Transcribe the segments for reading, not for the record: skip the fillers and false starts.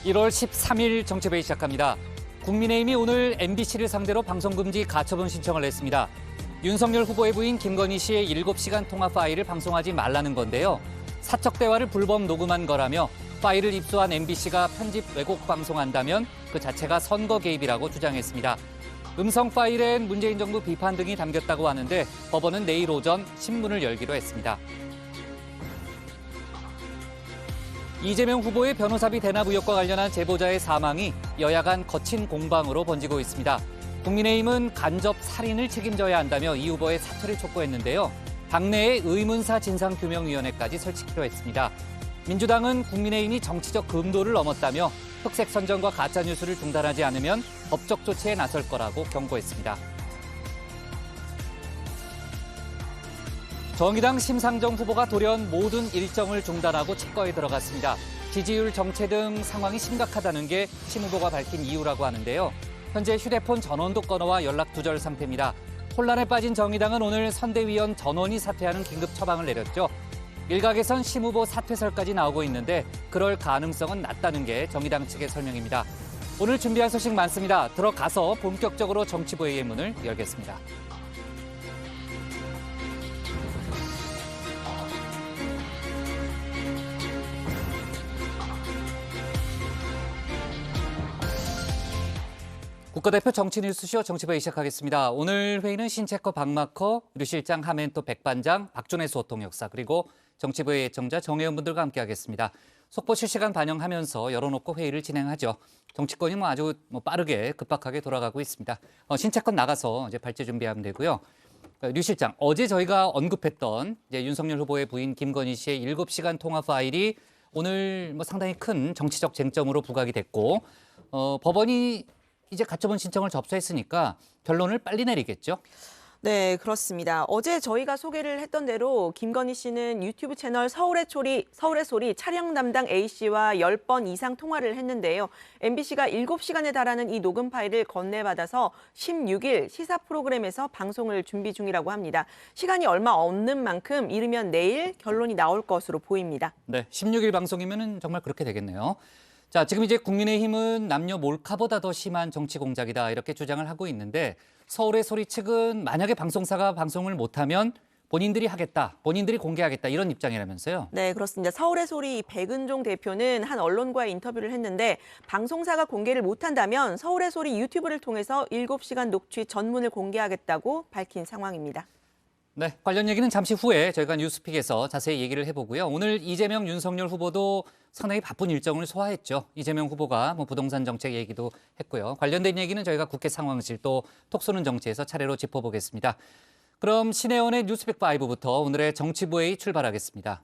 1월 13일 정치회의 시작합니다. 국민의힘이 오늘 MBC를 상대로 방송금지 가처분 신청을 냈습니다. 윤석열 후보의 부인 김건희 씨의 7시간 통화 파일을 방송하지 말라는 건데요. 사적 대화를 불법 녹음한 거라며 파일을 입수한 MBC가 편집 왜곡 방송한다면 그 자체가 선거 개입이라고 주장했습니다. 음성 파일엔 문재인 정부 비판 등이 담겼다고 하는데 법원은 내일 오전 신문을 열기로 했습니다. 이재명 후보의 변호사비 대납 의혹과 관련한 제보자의 사망이 여야 간 거친 공방으로 번지고 있습니다. 국민의힘은 간접 살인을 책임져야 한다며 이 후보의 사퇴를 촉구했는데요. 당내에 의문사 진상규명위원회까지 설치기로 했습니다. 민주당은 국민의힘이 정치적 금도를 넘었다며 흑색 선전과 가짜뉴스를 중단하지 않으면 법적 조치에 나설 거라고 경고했습니다. 정의당 심상정 후보가 돌연 모든 일정을 중단하고 치과에 들어갔습니다. 지지율 정체 등 상황이 심각하다는 게 심 후보가 밝힌 이유라고 하는데요. 현재 휴대폰 전원도 끊어와 연락 두절 상태입니다. 혼란에 빠진 정의당은 오늘 선대위원 전원이 사퇴하는 긴급 처방을 내렸죠. 일각에선 심 후보 사퇴설까지 나오고 있는데 그럴 가능성은 낮다는 게 정의당 측의 설명입니다. 오늘 준비한 소식 많습니다. 들어가서 본격적으로 정치부회의 문을 열겠습니다. 국가대표 정치뉴스쇼 정치부회의 시작하겠습니다. 오늘 회의는 신체커 박마커, 류실장 하멘토 백반장, 박준혜 소통역사 그리고 정치부회의 애청자 정혜원분들과 함께하겠습니다. 속보 실시간 반영하면서 열어놓고 회의를 진행하죠. 정치권이 아주 빠르게 급박하게 돌아가고 있습니다. 신체컷 나가서 이제 발제 준비하면 되고요. 류 실장, 어제 저희가 언급했던 이제 윤석열 후보의 부인 김건희 씨의 7시간 통화 파일이 오늘 상당히 큰 정치적 쟁점으로 부각이 됐고 법원이 이제 가처분 신청을 접수했으니까 결론을 빨리 내리겠죠? 네, 그렇습니다. 어제 저희가 소개를 했던 대로 김건희 씨는 유튜브 채널 서울의 소리 촬영 담당 A씨와 10번 이상 통화를 했는데요. MBC가 7시간에 달하는 이 녹음 파일을 건네받아서 16일 시사 프로그램에서 방송을 준비 중이라고 합니다. 시간이 얼마 없는 만큼 이르면 내일 결론이 나올 것으로 보입니다. 네, 16일 방송이면 정말 그렇게 되겠네요. 자, 지금 이제 국민의힘은 남녀 몰카보다 더 심한 정치 공작이다 이렇게 주장을 하고 있는데 서울의 소리 측은 만약에 방송사가 방송을 못하면 본인들이 하겠다, 본인들이 공개하겠다 이런 입장이라면서요? 네, 그렇습니다. 서울의 소리 백은종 대표는 한 언론과의 인터뷰를 했는데 방송사가 공개를 못한다면 서울의 소리 유튜브를 통해서 7시간 녹취 전문을 공개하겠다고 밝힌 상황입니다. 네, 관련 얘기는 잠시 후에 저희가 뉴스픽에서 자세히 얘기를 해보고요. 오늘 이재명, 윤석열 후보도 상당히 바쁜 일정을 소화했죠. 이재명 후보가 부동산 정책 얘기도 했고요. 관련된 얘기는 저희가 국회 상황실 또 톡 쏘는 정치에서 차례로 짚어보겠습니다. 그럼 신혜원의 뉴스픽 5부터 오늘의 정치부회의 출발하겠습니다.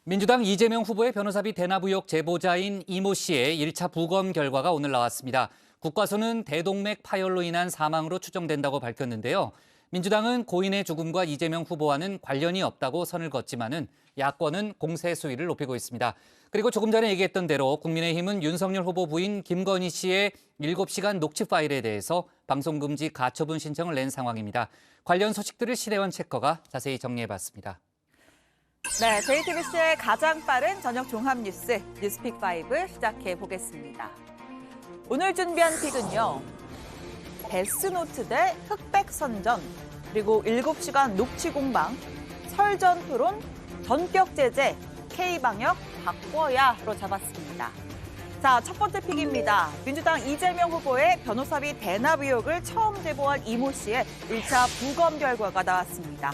민주당 이재명 후보의 변호사비 대납 의혹 제보자인 이모 씨의 1차 부검 결과가 오늘 나왔습니다. 국과수는 대동맥 파열로 인한 사망으로 추정된다고 밝혔는데요. 민주당은 고인의 죽음과 이재명 후보와는 관련이 없다고 선을 걷지만은 야권은 공세 수위를 높이고 있습니다. 그리고 조금 전에 얘기했던 대로 국민의힘은 윤석열 후보 부인 김건희 씨의 7시간 녹취 파일에 대해서 방송금지 가처분 신청을 낸 상황입니다. 관련 소식들을 신혜원 체커가 자세히 정리해봤습니다. 네, JTBC의 가장 빠른 저녁 종합 뉴스 뉴스픽5 시작해 보겠습니다. 오늘 준비한 픽은요. 데스노트 대 흑백 선전, 그리고 7시간 녹취 공방, 설전 토론, 전격 제재, K방역 바꿔야로 잡았습니다. 자, 첫 번째 픽입니다. 민주당 이재명 후보의 변호사비 대납 의혹을 처음 제보한 이모 씨의 1차 부검 결과가 나왔습니다.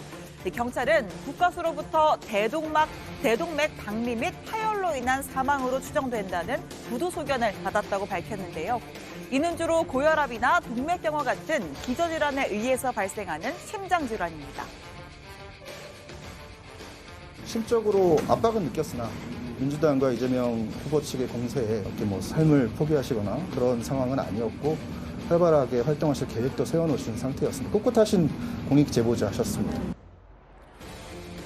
경찰은 국과수로부터 대동맥 박리 및 파열로 인한 사망으로 추정된다는 구두 소견을 받았다고 밝혔는데요. 이는 주로 고혈압이나 동맥경화 같은 기저질환에 의해서 발생하는 심장질환입니다. 심적으로 압박은 느꼈으나 민주당과 이재명 후보 측의 공세에 삶을 포기하시거나 그런 상황은 아니었고 활발하게 활동하실 계획도 세워놓으신 상태였습니다. 꿋꿋하신 공익 제보자셨습니다.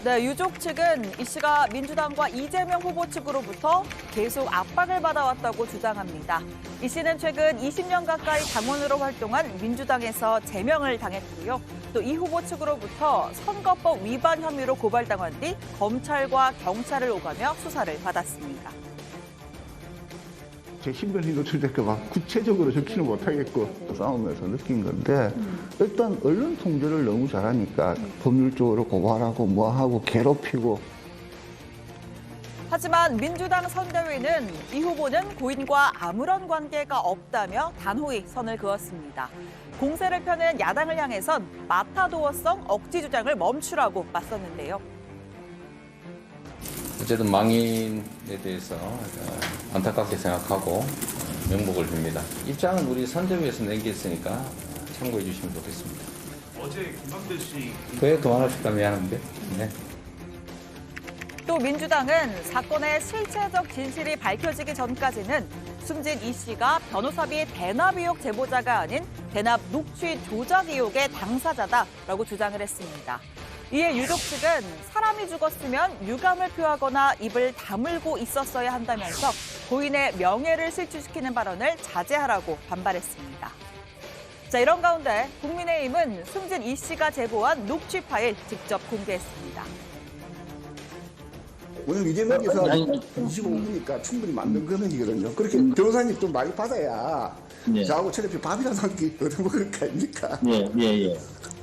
네, 유족 측은 이 씨가 민주당과 이재명 후보 측으로부터 계속 압박을 받아왔다고 주장합니다. 이 씨는 최근 20년 가까이 당원으로 활동한 민주당에서 제명을 당했고요. 또 이 후보 측으로부터 선거법 위반 혐의로 고발당한 뒤 검찰과 경찰을 오가며 수사를 받았습니다. 제 신변이 노출될까 봐 구체적으로 적지는 못하겠고 싸우면서 느낀 건데 일단 언론 통제를 너무 잘하니까 법률적으로 고발하고 뭐하고 괴롭히고. 하지만 민주당 선대위는 이 후보는 고인과 아무런 관계가 없다며 단호히 선을 그었습니다. 공세를 펴는 야당을 향해선 마타도어성 억지 주장을 멈추라고 맞섰는데요. 어쨌든 망인에 대해서 안타깝게 생각하고 명복을 빕니다. 입장은 우리 선대위에서 내겠으니까 참고해 주시면 좋겠습니다. 어제 김광대 씨 왜 그만하실까 미안한데. 네. 또 민주당은 사건의 실체적 진실이 밝혀지기 전까지는 숨진 이 씨가 변호사비 대납 의혹 제보자가 아닌 대납 녹취 조작 의혹의 당사자다라고 주장을 했습니다. 이에 유족 측은 사람이 죽었으면 유감을 표하거나 입을 다물고 있었어야 한다면서 고인의 명예를 실추시키는 발언을 자제하라고 반발했습니다. 자, 이런 가운데 국민의힘은 숨진 이 씨가 제보한 녹취 파일 직접 공개했습니다. 오늘 이재명 기사 25분이니까 충분히 맞는 금액이거든요. 그렇게 변호사님 좀 많이 받아야 저하고 최대표 밥이라도 한 끼 얻어먹을 거 아닙니까? 예.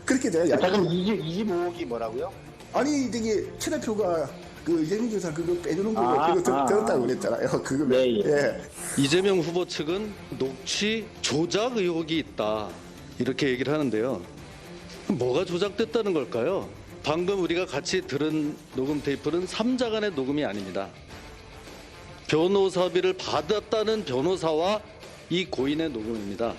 그렇게 제가 잠깐 25억이 뭐라고요? 아니 저기 최대표가 그 이재명 기사 그거 빼주는 거 그거 들었다고 그랬잖아요. 그거 예. 이재명 후보 측은 녹취 조작 의혹이 있다 이렇게 얘기를 하는데요. 뭐가 조작됐다는 걸까요? 방금 우리가 같이 들은 녹음 테이프는 3자 간의 녹음이 아닙니다. 변호사비를 받았다는 변호사와 이 고인의 녹음입니다.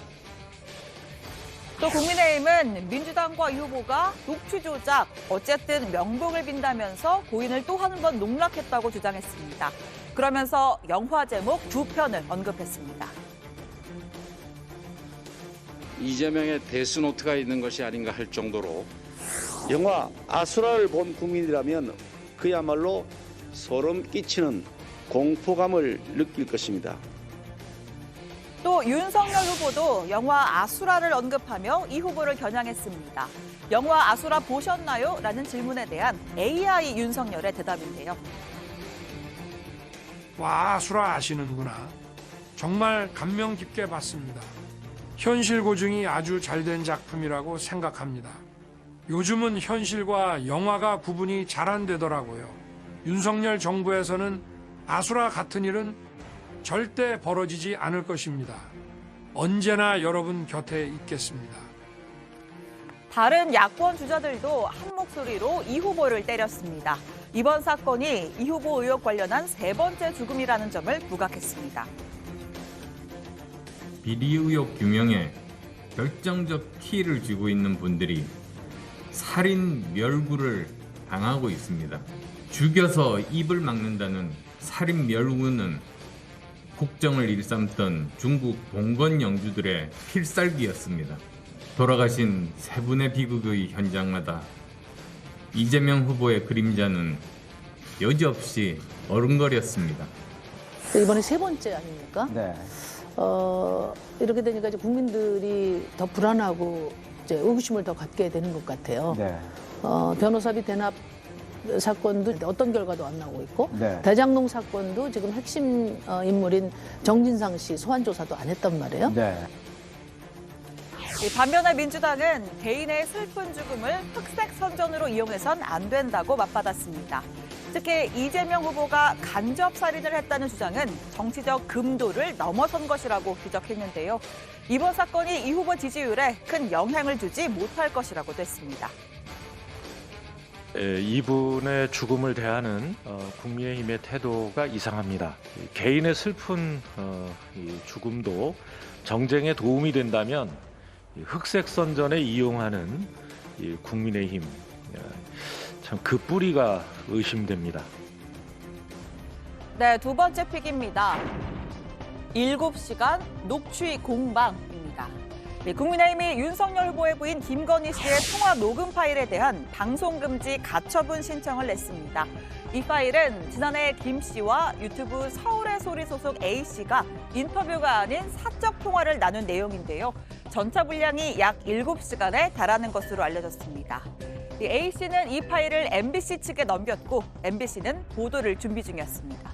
또 국민의힘은 민주당과 이 후보가 녹취 조작, 어쨌든 명복을 빈다면서 고인을 또 한 번 농락했다고 주장했습니다. 그러면서 영화 제목 2편을 언급했습니다. 이재명의 데스노트가 있는 것이 아닌가 할 정도로 영화 아수라를 본 국민이라면 그야말로 소름 끼치는 공포감을 느낄 것입니다. 또 윤석열 후보도 영화 아수라를 언급하며 이 후보를 겨냥했습니다. 영화 아수라 보셨나요? 라는 질문에 대한 AI 윤석열의 대답인데요. 와 아수라 아시는구나. 정말 감명 깊게 봤습니다. 현실 고증이 아주 잘된 작품이라고 생각합니다. 요즘은 현실과 영화가 구분이 잘 안 되더라고요. 윤석열 정부에서는 아수라 같은 일은 절대 벌어지지 않을 것입니다. 언제나 여러분 곁에 있겠습니다. 다른 야권 주자들도 한 목소리로 이 후보를 때렸습니다. 이번 사건이 이 후보 의혹 관련한 세 번째 죽음이라는 점을 부각했습니다. 비리 의혹 규명에 결정적 키를 쥐고 있는 분들이 살인 멸구를 당하고 있습니다. 죽여서 입을 막는다는 살인 멸구는 국정을 일삼던 중국 봉건 영주들의 필살기였습니다. 돌아가신 세 분의 비극의 현장마다 이재명 후보의 그림자는 여지없이 어른거렸습니다. 이번에 세 번째 아닙니까? 네. 이렇게 되니까 이제 국민들이 더 불안하고 이제 의구심을 더 갖게 되는 것 같아요. 네. 변호사비 대납 사건도 어떤 결과도 안 나오고 있고 네. 대장동 사건도 지금 핵심 인물인 정진상 씨 소환 조사도 안 했단 말이에요. 네. 반면에 민주당은 개인의 슬픈 죽음을 흑색 선전으로 이용해선 안 된다고 맞받았습니다. 특히 이재명 후보가 간접 살인을 했다는 주장은 정치적 금도를 넘어선 것이라고 지적했는데요. 이번 사건이 이 후보 지지율에 큰 영향을 주지 못할 것이라고 됐습니다. 이분의 죽음을 대하는 국민의힘의 태도가 이상합니다. 개인의 슬픈 죽음도 정쟁에 도움이 된다면 흑색 선전에 이용하는 국민의힘, 참 그 뿌리가 의심됩니다. 네, 두 번째 픽입니다. 7시간 녹취 공방입니다. 국민의힘이 윤석열 후보의 부인 김건희 씨의 통화 녹음 파일에 대한 방송 금지 가처분 신청을 냈습니다. 이 파일은 지난해 김 씨와 유튜브 서울의 소리 소속 A 씨가 인터뷰가 아닌 사적 통화를 나눈 내용인데요. 전차 분량이 약 7시간에 달하는 것으로 알려졌습니다. A 씨는 이 파일을 MBC 측에 넘겼고 MBC는 보도를 준비 중이었습니다.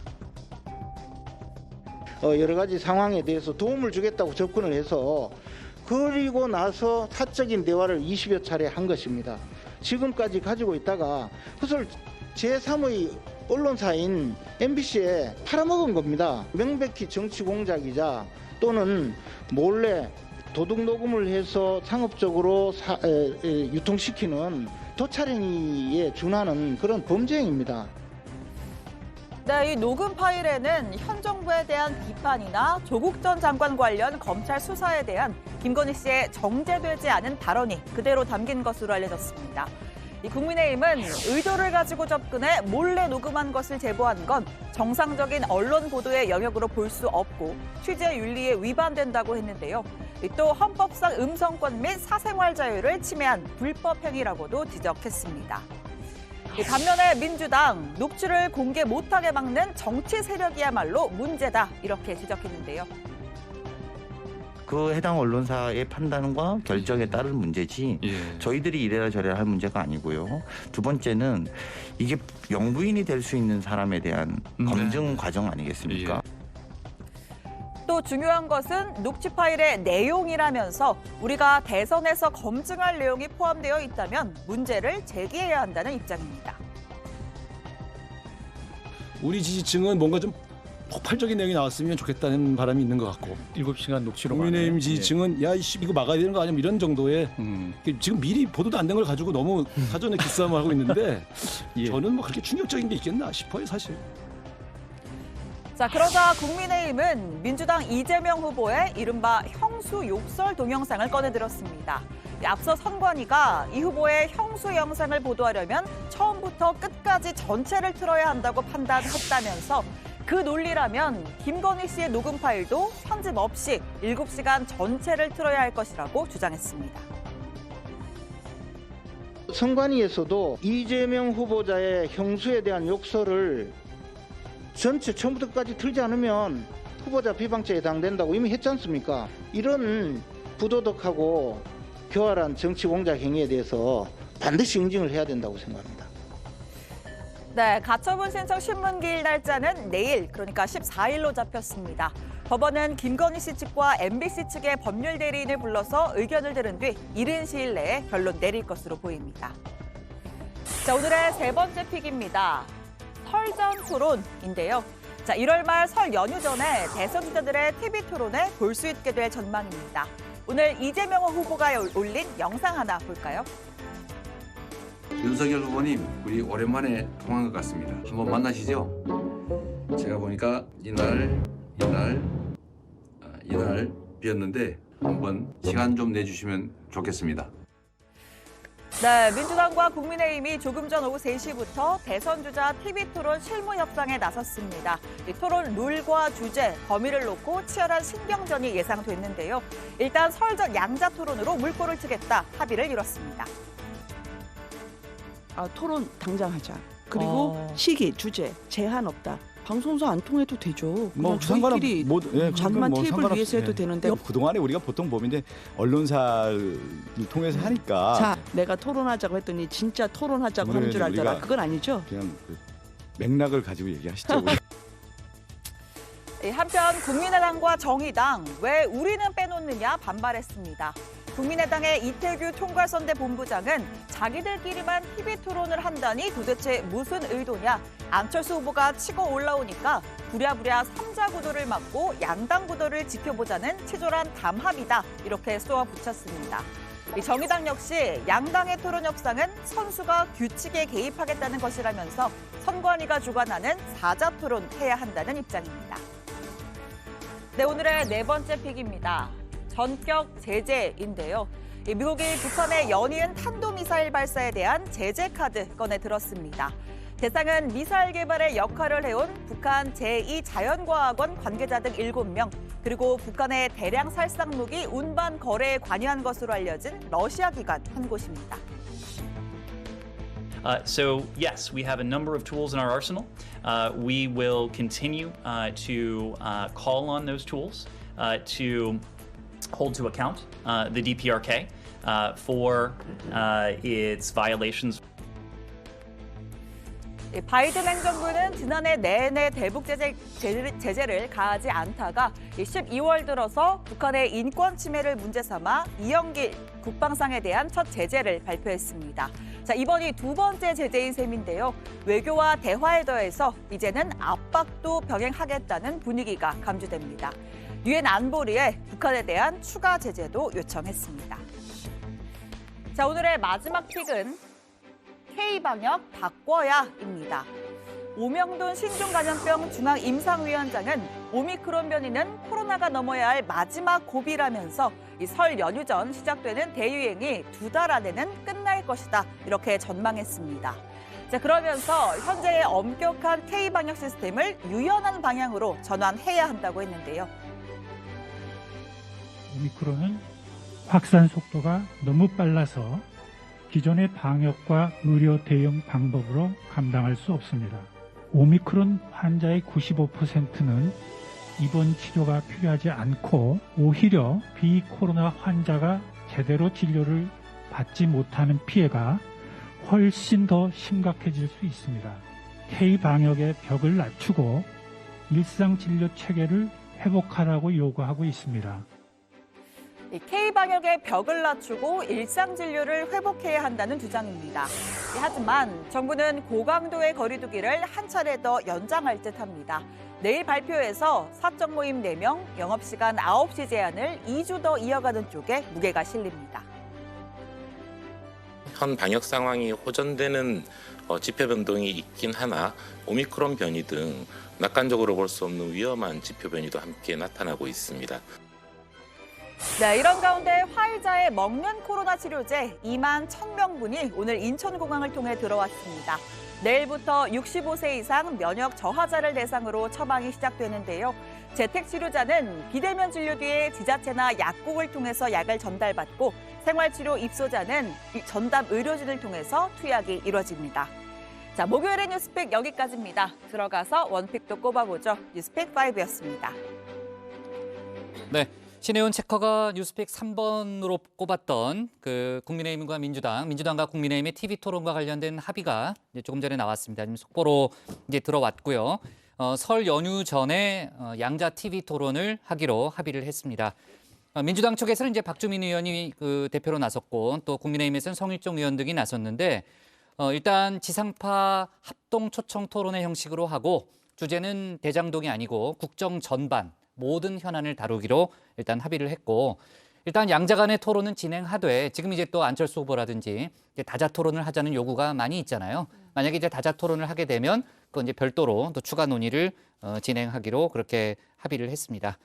여러 가지 상황에 대해서 도움을 주겠다고 접근을 해서 그리고 나서 사적인 대화를 20여 차례 한 것입니다. 지금까지 가지고 있다가 그것을 제3의 언론사인 MBC에 팔아먹은 겁니다. 명백히 정치 공작이자 또는 몰래 도둑 녹음을 해서 상업적으로 유통시키는 도찰행위에 준하는 그런 범죄행위입니다. 네, 이 녹음 파일에는 현 정부에 대한 비판이나 조국 전 장관 관련 검찰 수사에 대한 김건희 씨의 정제되지 않은 발언이 그대로 담긴 것으로 알려졌습니다. 이 국민의힘은 의도를 가지고 접근해 몰래 녹음한 것을 제보한 건 정상적인 언론 보도의 영역으로 볼 수 없고 취재 윤리에 위반된다고 했는데요. 또 헌법상 음성권 및 사생활 자유를 침해한 불법 행위라고도 지적했습니다. 반면에 민주당 녹취를 공개 못하게 막는 정치 세력이야말로 문제다 이렇게 지적했는데요. 그 해당 언론사의 판단과 결정에 따른 문제지 저희들이 이래라 저래라 할 문제가 아니고요. 두 번째는 이게 영부인이 될 수 있는 사람에 대한 검증 과정 아니겠습니까? 또 중요한 것은 녹취 파일의 내용이라면서 우리가 대선에서 검증할 내용이 포함되어 있다면 문제를 제기해야 한다는 입장입니다. 우리 지지층은 뭔가 좀 폭발적인 내용이 나왔으면 좋겠다는 바람이 있는 것 같고 7시간 녹취록 국민의힘 지지층은 야 이씨 이거 막아야 되는 거 아니야 이런 정도의 지금 미리 보도도 안 된 걸 가지고 너무 사전에 기싸움을 하고 있는데 저는 뭐 그렇게 충격적인 게 있겠나 싶어요 사실. 자, 그러자 국민의힘은 민주당 이재명 후보의 이른바 형수 욕설 동영상을 꺼내들었습니다. 앞서 선관위가 이 후보의 형수 영상을 보도하려면 처음부터 끝까지 전체를 틀어야 한다고 판단했다면서 그 논리라면 김건희 씨의 녹음 파일도 편집 없이 7시간 전체를 틀어야 할 것이라고 주장했습니다. 선관위에서도 이재명 후보자의 형수에 대한 욕설을 전체 처음부터 끝까지 틀지 않으면 후보자 비방죄에 해당된다고 이미 했지 않습니까? 이런 부도덕하고 교활한 정치 공작 행위에 대해서 반드시 응징을 해야 된다고 생각합니다. 네, 가처분 신청 신문기일 날짜는 내일, 그러니까 14일로 잡혔습니다. 법원은 김건희 씨 측과 MBC 측의 법률 대리인을 불러서 의견을 들은 뒤 이른 시일 내에 결론 내릴 것으로 보입니다. 자, 오늘의 세 번째 픽입니다. 설전 토론인데요. 자, 1월 말 설 연휴 전에 대선 주자들의 TV 토론에 볼 수 있게 될 전망입니다. 오늘 이재명 후보가 올린 영상 하나 볼까요? 윤석열 후보님, 우리 오랜만에 통화한 것 같습니다. 한번 만나시죠? 제가 보니까 이날 비었는데 한번 시간 좀 내주시면 좋겠습니다. 네, 민주당과 국민의힘이 조금 전 오후 3시부터 대선 주자 TV 토론 실무 협상에 나섰습니다. 이 토론 룰과 주제, 범위를 놓고 치열한 신경전이 예상됐는데요. 일단 설전 양자 토론으로 물꼬를 트겠다 합의를 이뤘습니다. 토론 당장 하자. 그리고 시기, 주제, 제한 없다. 방송사 안 통해도 되죠. 뭐 저희끼리 자그만 뭐 테이블 위에서 해도 되는데. 그동안에 우리가 보통 보면 언론사를 통해서 하니까 자, 내가 토론하자고 했더니 진짜 토론하자고 하는 줄 알잖아. 그건 아니죠. 그냥 맥락을 가지고 얘기하시죠. 한편 국민의당과 정의당 왜 우리는 빼놓느냐 반발했습니다. 국민의당의 이태규 총괄선대 본부장은 자기들끼리만 TV 토론을 한다니 도대체 무슨 의도냐. 안철수 후보가 치고 올라오니까 부랴부랴 3자 구도를 막고 양당 구도를 지켜보자는 치졸한 담합이다. 이렇게 쏘아붙였습니다. 정의당 역시 양당의 토론 협상은 선수가 규칙에 개입하겠다는 것이라면서 선관위가 주관하는 4자 토론 해야 한다는 입장입니다. 네, 오늘의 네 번째 픽입니다. 전격 제재인데요. 미국이 북한의 연이은 탄도미사일 발사에 대한 제재 카드 꺼내 들었습니다. 대상은 미사일 개발에 역할을 해온 북한 제2자연과학원 관계자 등 7명, 그리고 북한의 대량 살상 무기 운반 거래에 관여한 것으로 알려진 러시아 기관 한 곳입니다. So yes, we have a number of tools in our arsenal. We will continue to call on those tools to hold to account the DPRK for its violations. 바이든 행정부는 지난해 내내 대북 제재를 가하지 않다가 12월 들어서 북한의 인권 침해를 문제 삼아 이영길 국방상에 대한 첫 제재를 발표했습니다. 자, 이번이 두 번째 제재인 셈인데요. 외교와 대화에 더해서 이제는 압박도 병행하겠다는 분위기가 감지됩니다. 유엔 안보리에 북한에 대한 추가 제재도 요청했습니다. 자, 오늘의 마지막 픽은 K방역 바꿔야입니다. 오명돈 신종감염병 중앙임상위원장은 오미크론 변이는 코로나가 넘어야 할 마지막 고비라면서 이 설 연휴 전 시작되는 대유행이 2달 안에는 끝날 것이다. 이렇게 전망했습니다. 자, 그러면서 현재의 엄격한 K방역 시스템을 유연한 방향으로 전환해야 한다고 했는데요. 오미크론은 확산 속도가 너무 빨라서 기존의 방역과 의료 대응 방법으로 감당할 수 없습니다. 오미크론 환자의 95%는 입원 치료가 필요하지 않고 오히려 비코로나 환자가 제대로 진료를 받지 못하는 피해가 훨씬 더 심각해질 수 있습니다. K방역의 벽을 낮추고 일상 진료 체계를 회복하라고 요구하고 있습니다. K방역의 벽을 낮추고 일상 진료를 회복해야 한다는 주장입니다. 하지만 정부는 고강도의 거리 두기를 한 차례 더 연장할 듯합니다. 내일 발표에서 사적 모임 4명, 영업시간 9시 제한을 2주 더 이어가는 쪽에 무게가 실립니다. 현 방역 상황이 호전되는 지표 변동이 있긴 하나 오미크론 변이 등 낙관적으로 볼 수 없는 위험한 지표 변이도 함께 나타나고 있습니다. 네, 이런 가운데 화이자의 먹는 코로나 치료제 2만 1,000명분이 오늘 인천공항을 통해 들어왔습니다. 내일부터 65세 이상 면역 저하자를 대상으로 처방이 시작되는데요. 재택치료자는 비대면 진료 뒤에 지자체나 약국을 통해서 약을 전달받고 생활치료 입소자는 전담 의료진을 통해서 투약이 이뤄집니다. 자, 목요일의 뉴스픽 여기까지입니다. 들어가서 원픽도 꼽아보죠. 뉴스픽 5였습니다. 네. 신혜원 체커가 뉴스픽 3번으로 꼽았던 그 국민의힘과 민주당과 국민의힘의 TV 토론과 관련된 합의가 이제 조금 전에 나왔습니다. 속보로 이제 들어왔고요. 설 연휴 전에 양자 TV 토론을 하기로 합의를 했습니다. 민주당 쪽에서는 이제 박주민 의원이 그 대표로 나섰고 또 국민의힘에서는 성일종 의원 등이 나섰는데 일단 지상파 합동 초청 토론의 형식으로 하고 주제는 대장동이 아니고 국정 전반 모든 현안을 다루기로 일단 합의를 했고 일단 양자 간의 토론은 진행하되 지금 이제 또 안철수 후보라든지 이제 다자 토론을 하자는 요구가 많이 있잖아요. 만약에 이제 다자 토론을 하게 되면 그건 이제 별도로 또 추가 논의를 진행하기로 그렇게 합의를 했습니다.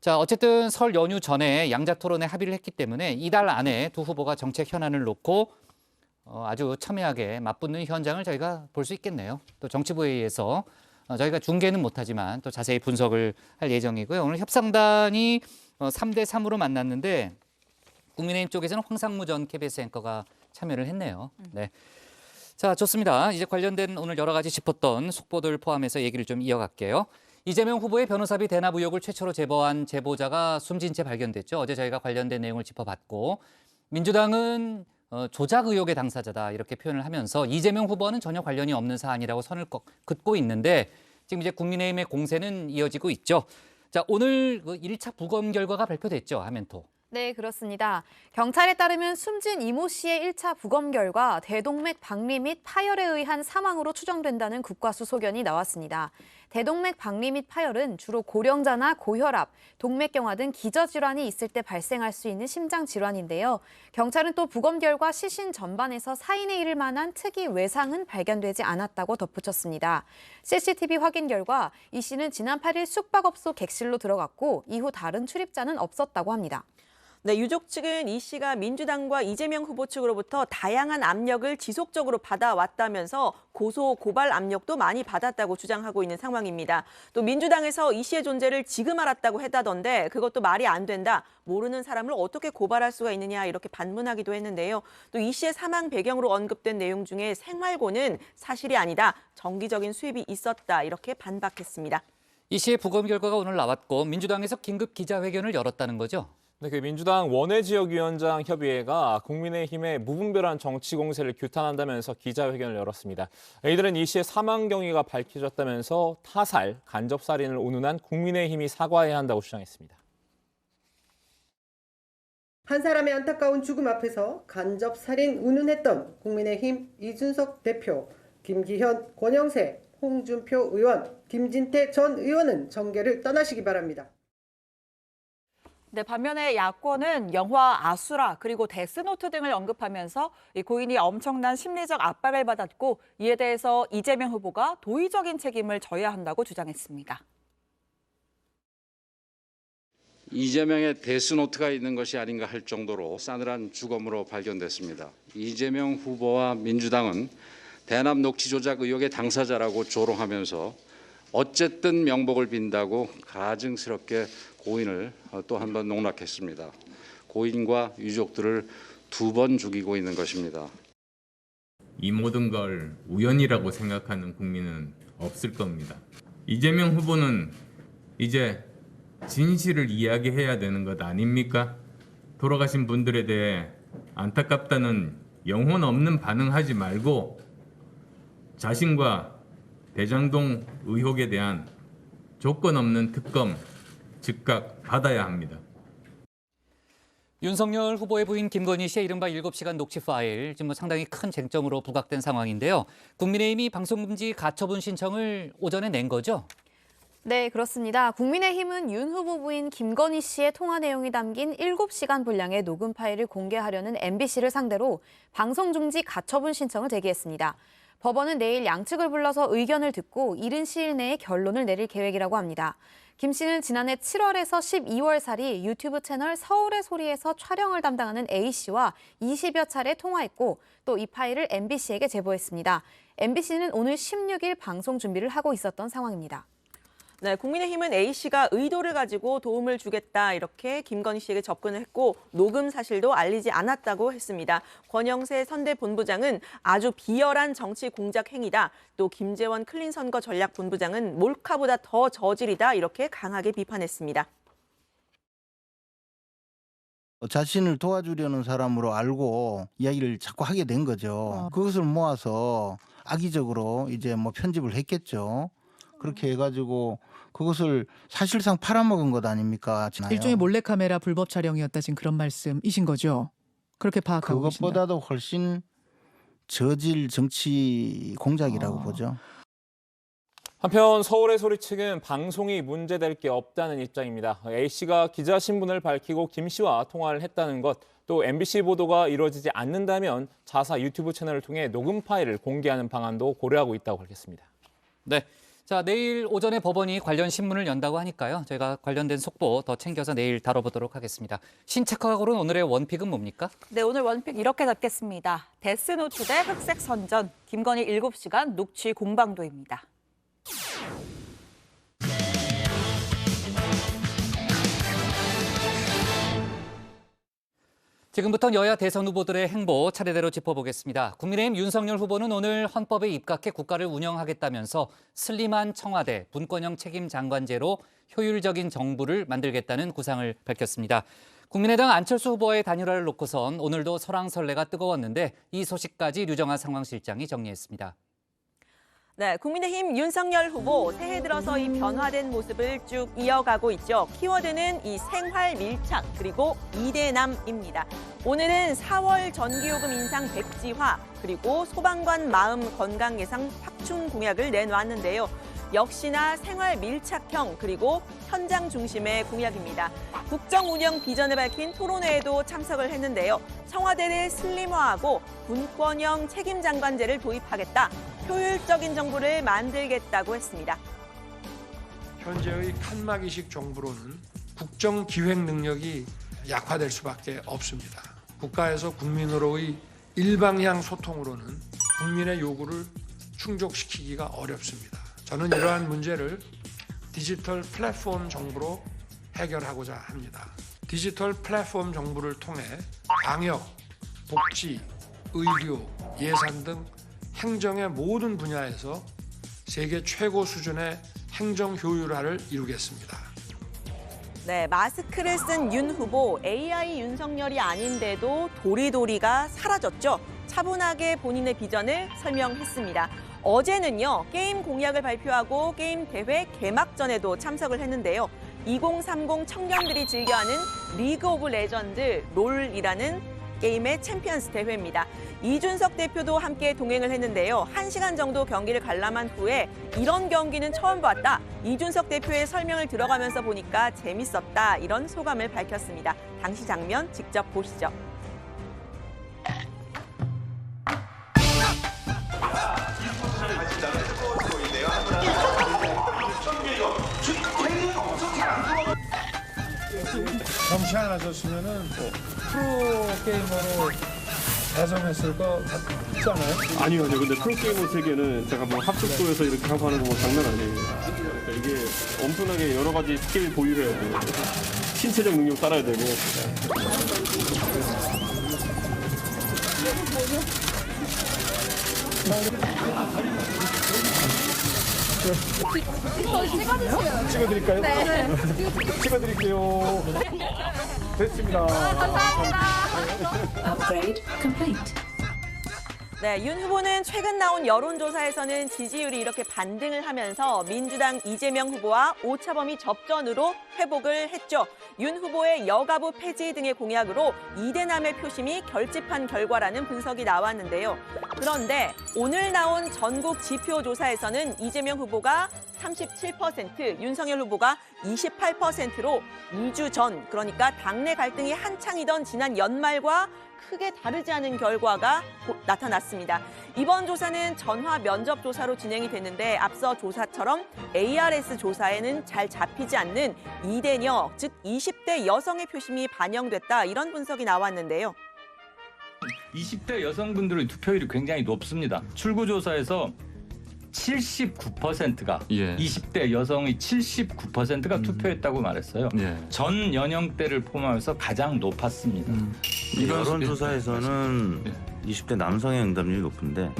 자, 어쨌든 설 연휴 전에 양자 토론에 합의를 했기 때문에 이달 안에 두 후보가 정책 현안을 놓고 아주 첨예하게 맞붙는 현장을 저희가 볼 수 있겠네요. 또 정치부회의에서 저희가 중계는 못하지만 또 자세히 분석을 할 예정이고요. 오늘 협상단이 3대 3으로 만났는데 국민의힘 쪽에서는 황상무 전 KBS 앵커가 참여를 했네요. 네. 자, 좋습니다. 이제 관련된 오늘 여러 가지 짚었던 속보들 포함해서 얘기를 좀 이어갈게요. 이재명 후보의 변호사비 대납 의혹을 최초로 제보한 제보자가 숨진 채 발견됐죠. 어제 저희가 관련된 내용을 짚어봤고 민주당은 조작 의혹의 당사자다 이렇게 표현을 하면서 이재명 후보와는 전혀 관련이 없는 사안이라고 선을 긋고 있는데 지금 이제 국민의힘의 공세는 이어지고 있죠. 자, 오늘 1차 부검 결과가 발표됐죠, 하멘토. 네, 그렇습니다. 경찰에 따르면 숨진 이모 씨의 1차 부검 결과 대동맥 박리 및 파열에 의한 사망으로 추정된다는 국과수소견이 나왔습니다. 대동맥 박리 및 파열은 주로 고령자나 고혈압, 동맥경화 등 기저질환이 있을 때 발생할 수 있는 심장질환인데요. 경찰은 또 부검 결과 시신 전반에서 사인에 이를 만한 특이 외상은 발견되지 않았다고 덧붙였습니다. CCTV 확인 결과 이 씨는 지난 8일 숙박업소 객실로 들어갔고 이후 다른 출입자는 없었다고 합니다. 네, 유족 측은 이 씨가 민주당과 이재명 후보 측으로부터 다양한 압력을 지속적으로 받아왔다면서 고소, 고발 압력도 많이 받았다고 주장하고 있는 상황입니다. 또 민주당에서 이 씨의 존재를 지금 알았다고 했다던데 그것도 말이 안 된다. 모르는 사람을 어떻게 고발할 수가 있느냐 이렇게 반문하기도 했는데요. 또 이 씨의 사망 배경으로 언급된 내용 중에 생활고는 사실이 아니다. 정기적인 수입이 있었다. 이렇게 반박했습니다. 이 씨의 부검 결과가 오늘 나왔고 민주당에서 긴급 기자회견을 열었다는 거죠? 네, 그 민주당 원외지역위원장 협의회가 국민의힘의 무분별한 정치 공세를 규탄한다면서 기자회견을 열었습니다. 이들은 이 씨의 사망 경위가 밝혀졌다면서 타살, 간접살인을 운운한 국민의힘이 사과해야 한다고 주장했습니다. 한 사람의 안타까운 죽음 앞에서 간접살인 운운했던 국민의힘 이준석 대표, 김기현, 권영세, 홍준표 의원, 김진태 전 의원은 정계를 떠나시기 바랍니다. 네, 반면에 야권은 영화 아수라 그리고 데스노트 등을 언급하면서 이 고인이 엄청난 심리적 압박을 받았고 이에 대해서 이재명 후보가 도의적인 책임을 져야 한다고 주장했습니다. 이재명의 데스노트가 있는 것이 아닌가 할 정도로 싸늘한 주검으로 발견됐습니다. 이재명 후보와 민주당은 대남 녹취 조작 의혹의 당사자라고 조롱하면서 어쨌든 명복을 빈다고 가증스럽게 고인을 또 한 번 농락했습니다. 고인과 유족들을 2번 죽이고 있는 것입니다. 이 모든 걸 우연이라고 생각하는 국민은 없을 겁니다. 이재명 후보는 이제 진실을 이야기해야 되는 것 아닙니까? 돌아가신 분들에 대해 안타깝다는 영혼 없는 반응하지 말고 자신과 대장동 의혹에 대한 조건 없는 특검 즉각 받아야 합니다. 윤석열 후보의 부인 김건희 씨의 이른바 7시간 녹취 파일, 지금 상당히 큰 쟁점으로 부각된 상황인데요. 국민의힘이 방송금지 가처분 신청을 오전에 낸 거죠? 네, 그렇습니다. 국민의힘은 윤 후보 부인 김건희 씨의 통화 내용이 담긴 7시간 분량의 녹음 파일을 공개하려는 MBC를 상대로 방송중지 가처분 신청을 제기했습니다. 법원은 내일 양측을 불러서 의견을 듣고 이른 시일 내에 결론을 내릴 계획이라고 합니다. 김 씨는 지난해 7월에서 12월 사이 유튜브 채널 서울의 소리에서 촬영을 담당하는 A 씨와 20여 차례 통화했고 또 이 파일을 MBC에게 제보했습니다. MBC는 오늘 16일 방송 준비를 하고 있었던 상황입니다. 네, 국민의힘은 A 씨가 의도를 가지고 도움을 주겠다 이렇게 김건희 씨에게 접근을 했고 녹음 사실도 알리지 않았다고 했습니다. 권영세 선대본부장은 아주 비열한 정치 공작 행위다. 또 김재원 클린선거전략본부장은 몰카보다 더 저질이다 이렇게 강하게 비판했습니다. 자신을 도와주려는 사람으로 알고 이야기를 자꾸 하게 된 거죠. 그것을 모아서 악의적으로 이제 뭐 편집을 했겠죠. 그렇게 해가지고 그것을 사실상 팔아먹은 것 아닙니까? 일종의 몰래카메라 불법 촬영이었다 지금 그런 말씀이신 거죠? 그렇게 파악하고 계신다. 그것보다도 훨씬 저질 정치 공작이라고 보죠. 한편 서울의 소리 측은 방송이 문제될 게 없다는 입장입니다. A씨가 기자 신분을 밝히고 김 씨와 통화를 했다는 것, 또 MBC 보도가 이루어지지 않는다면 자사 유튜브 채널을 통해 녹음 파일을 공개하는 방안도 고려하고 있다고 밝혔습니다. 네. 자, 내일 오전에 법원이 관련 신문을 연다고 하니까요. 저희가 관련된 속보 더 챙겨서 내일 다뤄보도록 하겠습니다. 신체科学으로는 오늘의 원픽은 뭡니까? 네, 오늘 원픽 이렇게 잡겠습니다. 데스노트 대 흑색 선전, 김건희 7시간 녹취 공방도입니다. 지금부터 여야 대선 후보들의 행보 차례대로 짚어보겠습니다. 국민의힘 윤석열 후보는 오늘 헌법에 입각해 국가를 운영하겠다면서 슬림한 청와대, 분권형 책임장관제로 효율적인 정부를 만들겠다는 구상을 밝혔습니다. 국민의당 안철수 후보의 단일화를 놓고선 오늘도 설왕설래가 뜨거웠는데 이 소식까지 류정아 상황실장이 정리했습니다. 네, 국민의힘 윤석열 후보 새해 들어서 이 변화된 모습을 쭉 이어가고 있죠. 키워드는 이 생활 밀착 그리고 2대남입니다. 오늘은 4월 전기요금 인상 백지화 그리고 소방관 마음 건강 예상 확충 공약을 내놓았는데요. 역시나 생활 밀착형 그리고 현장 중심의 공약입니다. 국정 운영 비전을 밝힌 토론회에도 참석을 했는데요. 청와대를 슬림화하고 분권형 책임장관제를 도입하겠다. 효율적인 정부를 만들겠다고 했습니다. 현재의 칸막이식 정부로는 국정 기획 능력이 약화될 수밖에 없습니다. 국가에서 국민으로의 일방향 소통으로는 국민의 요구를 충족시키기가 어렵습니다. 저는 이러한 문제를 디지털 플랫폼 정부로 해결하고자 합니다. 디지털 플랫폼 정부를 통해 방역, 복지, 의료, 예산 등 행정의 모든 분야에서 세계 최고 수준의 행정 효율화를 이루겠습니다. 네, 마스크를 쓴 윤 후보, AI 윤석열이 아닌데도 도리도리가 사라졌죠. 차분하게 본인의 비전을 설명했습니다. 어제는요, 게임 공약을 발표하고 게임 대회 개막전에도 참석을 했는데요. 2030 청년들이 즐겨하는 리그 오브 레전드 롤이라는 게임의 챔피언스 대회입니다. 이준석 대표도 함께 동행을 했는데요. 1시간 정도 경기를 관람한 후에 이런 경기는 처음 봤다. 이준석 대표의 설명을 들어가면서 보니까 재밌었다. 이런 소감을 밝혔습니다. 당시 장면 직접 보시죠. 정치 안 하셨으면은 프로게이머로 대성했을 거 같지 않아요? 아니요. 근데 프로게이머 세계는 제가 뭐 합숙소에서 이렇게 하고 하는 거 뭐 장난 아니에요. 그러니까 이게 엄청나게 여러 가지 스킬 보유를 해야 돼요. 신체적 능력 따라야 되고. 찍어드릴까요? 네. 찍어드릴게요. 됐습니다. Upgrade complete. 네, 윤 후보는 최근 나온 여론조사에서는 지지율이 이렇게 반등을 하면서 민주당 이재명 후보와 오차범위 접전으로 회복을 했죠. 윤 후보의 여가부 폐지 등의 공약으로 2대남의 표심이 결집한 결과라는 분석이 나왔는데요. 그런데 오늘 나온 전국 지표조사에서는 이재명 후보가 37%, 윤석열 후보가 28%로 2주 전, 그러니까 당내 갈등이 한창이던 지난 연말과 크게 다르지 않은 결과가 나타났습니다. 이번 조사는 전화 면접 조사로 진행이 됐는데 앞서 조사처럼 ARS 조사에는 잘 잡히지 않는 이대녀, 즉 20대 여성의 표심이 반영됐다, 이런 분석이 나왔는데요. 20대 여성분들의 투표율이 굉장히 높습니다. 출구조사에서 79%가 20대 여성의 79%가 투표했다고 말했어요. 전 연령대를 포함해서 가장 높았습니다. 여론조사에서는 20대 남성의 응답률이 높은데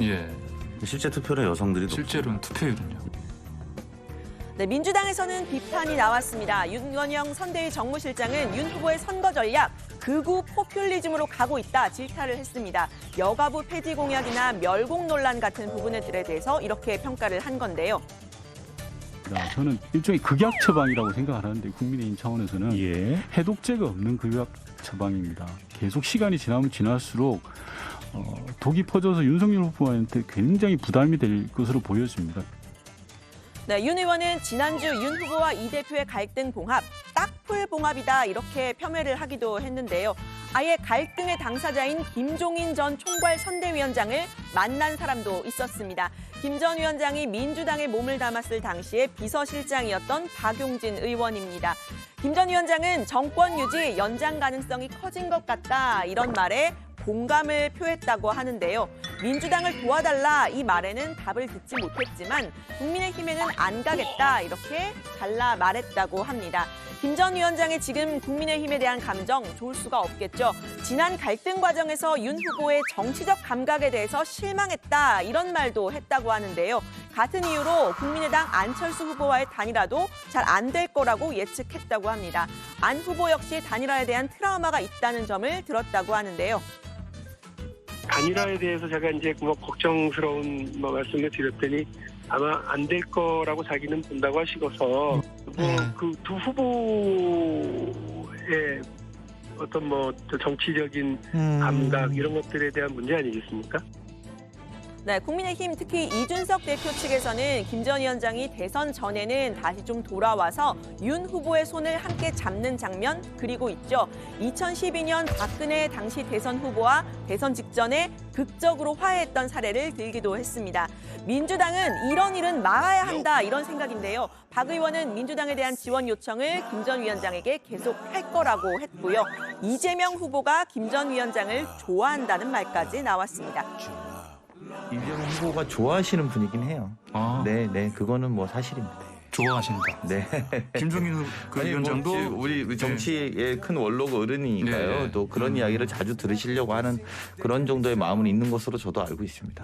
실제 투표는 여성들이 높습니다. 실제로는 투표율은요? 네, 민주당에서는 비판이 나왔습니다. 윤건영 선대위 정무실장은 윤 후보의 선거 전략 극우 포퓰리즘으로 가고 있다 질타를 했습니다. 여가부 폐지 공약이나 멸공 논란 같은 부분들에 대해서 이렇게 평가를 한 건데요. 저는 일종의 극약 처방이라고 생각하는데 국민의힘 차원에서는 해독제가 없는 극약 처방입니다. 계속 시간이 지나면 지날수록 독이 퍼져서 윤석열 후보한테 굉장히 부담이 될 것으로 보여집니다. 네, 윤 의원은 지난주 윤 후보와 이 대표의 갈등 봉합, 딱풀 봉합이다 이렇게 폄훼를 하기도 했는데요. 아예 갈등의 당사자인 김종인 전 총괄 선대위원장을 만난 사람도 있었습니다. 김 전 위원장이 민주당에 몸을 담았을 당시에 비서실장이었던 박용진 의원입니다. 김 전 위원장은 정권 유지 연장 가능성이 커진 것 같다, 이런 말에 공감을 표했다고 하는데요. 민주당을 도와달라 이 말에는 답을 듣지 못했지만 국민의힘에는 안 가겠다 이렇게 잘라 말했다고 합니다. 김 전 위원장의 지금 국민의힘에 대한 감정 좋을 수가 없겠죠. 지난 갈등 과정에서 윤 후보의 정치적 감각에 대해서 실망했다 이런 말도 했다고 하는데요. 같은 이유로 국민의당 안철수 후보와의 단일화도 잘 안 될 거라고 예측했다고 합니다. 안 후보 역시 단일화에 대한 트라우마가 있다는 점을 들었다고 하는데요. 단일화에 대해서 제가 이제 뭐 걱정스러운 말씀을 드렸더니 아마 안 될 거라고 자기는 본다고 하시고서 그 두 후보의 어떤 정치적인 감각 이런 것들에 대한 문제 아니겠습니까? 네, 국민의힘 특히 이준석 대표 측에서는 김 전 위원장이 대선 전에는 다시 좀 돌아와서 윤 후보의 손을 함께 잡는 장면 그리고 있죠. 2012년 박근혜 당시 대선 후보와 대선 직전에 극적으로 화해했던 사례를 들기도 했습니다. 민주당은 이런 일은 막아야 한다 이런 생각인데요. 박 의원은 민주당에 대한 지원 요청을 김 전 위원장에게 계속 할 거라고 했고요. 이재명 후보가 김 전 위원장을 좋아한다는 말까지 나왔습니다. 이재명 후보가 좋아하시는 분이긴 해요. 네, 그거는 뭐 사실입니다. 좋아하신다. 네. 김종인 위원장도 우리 정치의 큰 원로가 어른이니까요. 네. 또 그런 이야기를 자주 들으시려고 하는 그런 정도의 마음은 있는 것으로 저도 알고 있습니다.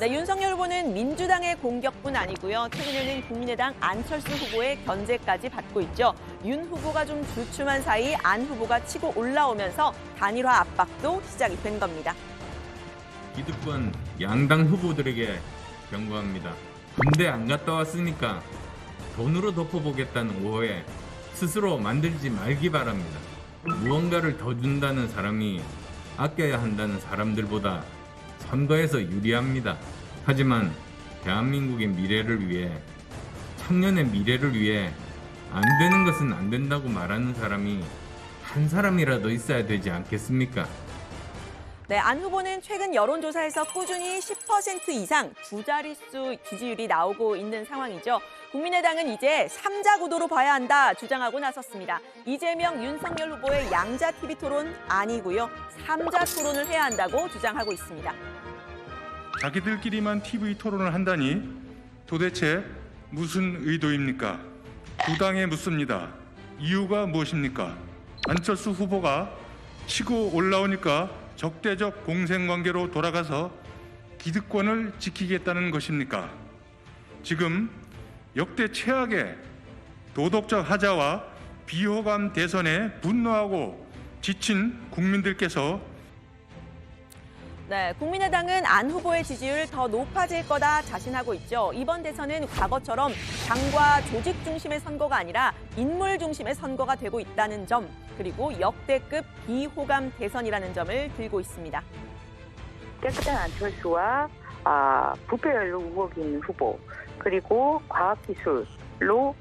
네, 윤석열 후보는 민주당의 공격뿐 아니고요. 최근에는 국민의당 안철수 후보의 견제까지 받고 있죠. 윤 후보가 좀 주춤한 사이 안 후보가 치고 올라오면서 단일화 압박도 시작이 된 겁니다. 기득권 양당 후보들에게 경고합니다. 군대 안 갔다 왔으니까 돈으로 덮어보겠다는 오해 스스로 만들지 말기 바랍니다. 무언가를 더 준다는 사람이 아껴야 한다는 사람들보다 선거에서 유리합니다. 하지만 대한민국의 미래를 위해, 청년의 미래를 위해 안 되는 것은 안 된다고 말하는 사람이 한 사람이라도 있어야 되지 않겠습니까? 네, 안 후보는 최근 여론조사에서 꾸준히 10% 이상 두 자릿수 지지율이 나오고 있는 상황이죠. 국민의당은 이제 3자 구도로 봐야 한다 주장하고 나섰습니다. 이재명, 윤석열 후보의 양자 TV 토론 아니고요. 3자 토론을 해야 한다고 주장하고 있습니다. 자기들끼리만 TV 토론을 한다니 도대체 무슨 의도입니까? 두 당에 묻습니다. 이유가 무엇입니까? 안철수 후보가 치고 올라오니까 적대적 공생관계로 돌아가서 기득권을 지키겠다는 것입니까? 지금 역대 최악의 도덕적 하자와 비호감 대선에 분노하고 지친 국민들께서 네, 국민의당은 안 후보의 지지율 더 높아질 거다 자신하고 있죠. 이번 대선은 과거처럼 당과 조직 중심의 선거가 아니라 인물 중심의 선거가 되고 있다는 점, 그리고 역대급 비호감 대선이라는 점을 들고 있습니다. 깨끗한 안철수와 부패연루 의혹이 있는 후보, 그리고 과학기술로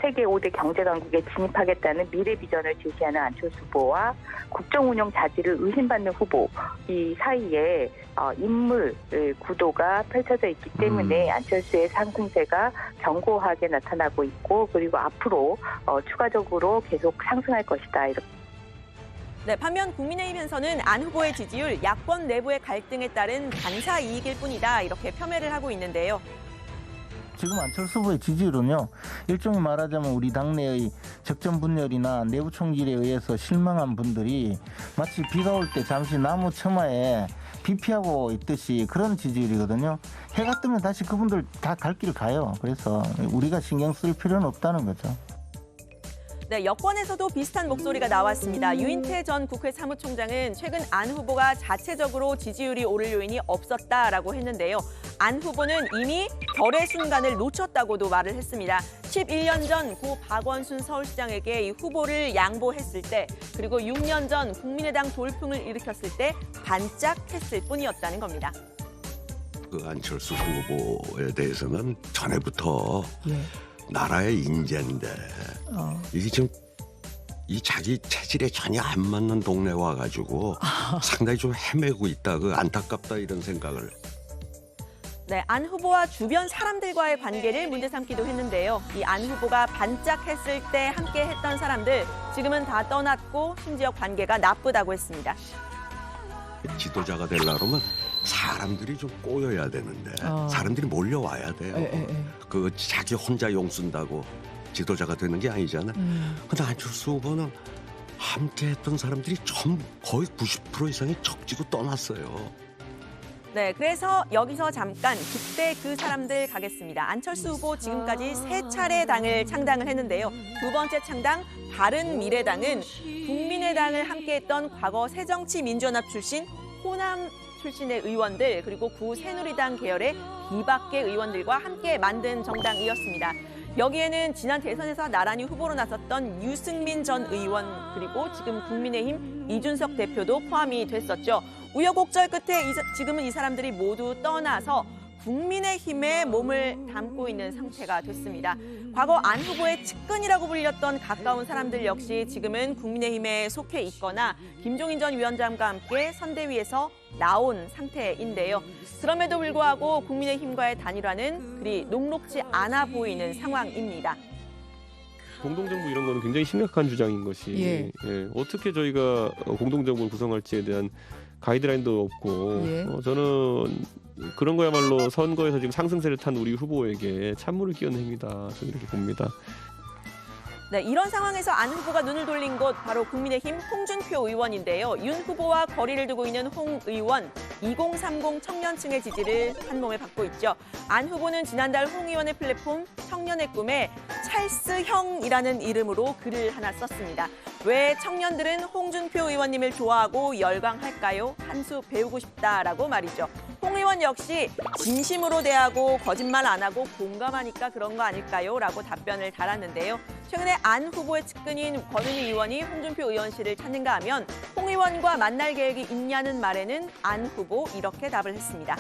세계 5대 경제강국에 진입하겠다는 미래 비전을 제시하는 안철수 후보와 국정운영 자질을 의심받는 후보, 이 사이에 인물 구도가 펼쳐져 있기 때문에 안철수의 상승세가 견고하게 나타나고 있고, 그리고 앞으로 추가적으로 계속 상승할 것이다. 이렇게. 네, 반면 국민의힘에서는 안 후보의 지지율, 야권 내부의 갈등에 따른 반사 이익일 뿐이다 이렇게 폄훼를 하고 있는데요. 지금 안철수 후보의 지지율은요, 일종의 말하자면 우리 당내의 적전분열이나 내부 총질에 의해서 실망한 분들이 마치 비가 올 때 잠시 나무 처마에 비 피하고 있듯이 그런 지지율이거든요. 해가 뜨면 다시 그분들 다 갈 길 가요. 그래서 우리가 신경 쓸 필요는 없다는 거죠. 네, 여권에서도 비슷한 목소리가 나왔습니다. 유인태 전 국회 사무총장은 최근 안 후보가 자체적으로 지지율이 오를 요인이 없었다라고 했는데요. 안 후보는 이미 결의 순간을 놓쳤다고도 말을 했습니다. 11년 전 고 박원순 서울시장에게 이 후보를 양보했을 때, 그리고 6년 전 국민의당 돌풍을 일으켰을 때 반짝했을 뿐이었다는 겁니다. 그 안철수 후보에 대해서는 전에부터 나라의 인재인데 이게 지금 이 자기 체질에 전혀 안 맞는 동네 와가지고 상당히 좀 헤매고 있다. 그 안타깝다 이런 생각을. 네, 안 후보와 주변 사람들과의 관계를 문제 삼기도 했는데요. 이 안 후보가 반짝했을 때 함께 했던 사람들, 지금은 다 떠났고 심지어 관계가 나쁘다고 했습니다. 지도자가 되려면 사람들이 좀 꼬여야 되는데 사람들이 몰려와야 돼요. 그 자기 혼자 용 쓴다고 지도자가 되는 게 아니잖아요. 근데 안철수 후보는 함께 했던 사람들이 거의 90% 이상이 적지고 떠났어요. 네, 그래서 여기서 잠깐 그때 그 사람들 가겠습니다. 안철수 후보 지금까지 3차례 당을 창당을 했는데요. 두 번째 창당 바른미래당은 국민의당을 함께했던 과거 새정치민주연합 출신 호남 출신의 의원들, 그리고 구새누리당 계열의 비박계 의원들과 함께 만든 정당이었습니다. 여기에는 지난 대선에서 나란히 후보로 나섰던 유승민 전 의원, 그리고 지금 국민의힘 이준석 대표도 포함이 됐었죠. 우여곡절 끝에 지금은 이 사람들이 모두 떠나서 국민의힘에 몸을 담고 있는 상태가 됐습니다. 과거 안 후보의 측근이라고 불렸던 가까운 사람들 역시 지금은 국민의힘에 속해 있거나 김종인 전 위원장과 함께 선대위에서 나온 상태인데요. 그럼에도 불구하고 국민의힘과의 단일화는 그리 녹록지 않아 보이는 상황입니다. 공동정부 이런 거는 굉장히 심각한 주장인 것이 어떻게 저희가 공동정부를 구성할지에 대한 가이드라인도 없고 저는 그런 거야말로 선거에서 지금 상승세를 탄 우리 후보에게 찬물을 끼얹는 행위다. 저는 이렇게 봅니다. 네, 이런 상황에서 안 후보가 눈을 돌린 곳 바로 국민의힘 홍준표 의원인데요. 윤 후보와 거리를 두고 있는 홍 의원, 2030 청년층의 지지를 한 몸에 받고 있죠. 안 후보는 지난달 홍 의원의 플랫폼 청년의 꿈에 찰스형이라는 이름으로 글을 하나 썼습니다. 왜 청년들은 홍준표 의원님을 좋아하고 열광할까요? 한 수 배우고 싶다라고 말이죠. 홍 의원 역시 진심으로 대하고 거짓말 안 하고 공감하니까 그런 거 아닐까요? 라고 답변을 달았는데요. 최근에 안 후보의 측근인 권은희 의원이 홍준표 의원실을 찾는가 하면 홍 의원과 만날 계획이 있냐는 말에는 안 후보 이렇게 답을 했습니다.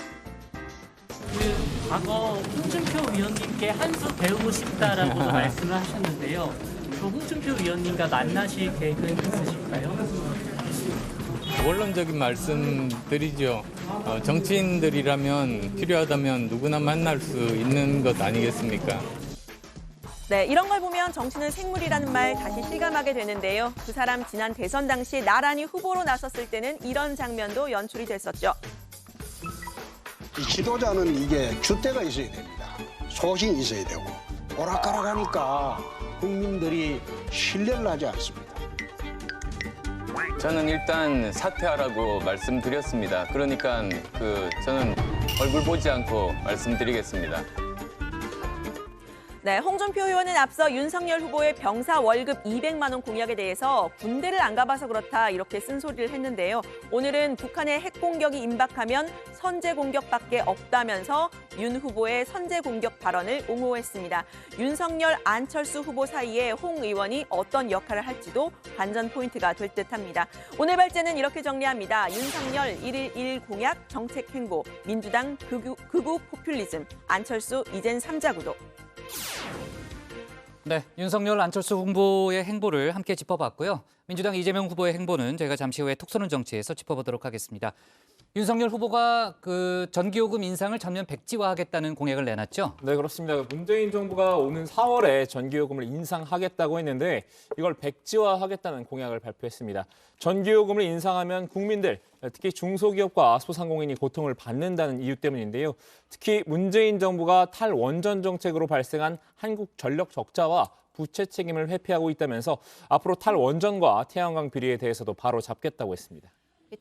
과거 홍준표 의원님께 한 수 배우고 싶다라고 말씀을 하셨는데요. 홍준표 의원님과 만나실 계획은 있으실까요? 원론적인 말씀 드리죠. 정치인들이라면 필요하다면 누구나 만날 수 있는 것 아니겠습니까? 네, 이런 걸 보면 정치는 생물이라는 말 다시 실감하게 되는데요. 두 사람 지난 대선 당시 나란히 후보로 나섰을 때는 이런 장면도 연출이 됐었죠. 이 지도자는 이게 줏대가 있어야 됩니다. 소신이 있어야 되고 오락가락하니까 국민들이 신뢰를 하지 않습니다. 저는 일단 사퇴하라고 말씀드렸습니다. 그러니까 저는 얼굴 보지 않고 말씀드리겠습니다. 네, 홍준표 의원은 앞서 윤석열 후보의 병사 월급 200만 원 공약에 대해서 군대를 안 가봐서 그렇다 이렇게 쓴소리를 했는데요. 오늘은 북한의 핵 공격이 임박하면 선제 공격밖에 없다면서 윤 후보의 선제 공격 발언을 옹호했습니다. 윤석열, 안철수 후보 사이에 홍 의원이 어떤 역할을 할지도 관전 포인트가 될 듯합니다. 오늘 발제는 이렇게 정리합니다. 윤석열 1.11 공약 정책 행보, 민주당 극우 포퓰리즘, 안철수 이젠 3자 구도. 네, 윤석열, 안철수 후보의 행보를 함께 짚어봤고요. 민주당 이재명 후보의 행보는 저희가 잠시 후에 톡 쏘는 정치에서 짚어보도록 하겠습니다. 윤석열 후보가 전기요금 인상을 전면 백지화하겠다는 공약을 내놨죠? 네, 그렇습니다. 문재인 정부가 오는 4월에 전기요금을 인상하겠다고 했는데 이걸 백지화하겠다는 공약을 발표했습니다. 전기요금을 인상하면 국민들, 특히 중소기업과 소상공인이 고통을 받는다는 이유 때문인데요. 특히 문재인 정부가 탈원전 정책으로 발생한 한국 전력 적자와 부채 책임을 회피하고 있다면서 앞으로 탈원전과 태양광 비리에 대해서도 바로 잡겠다고 했습니다.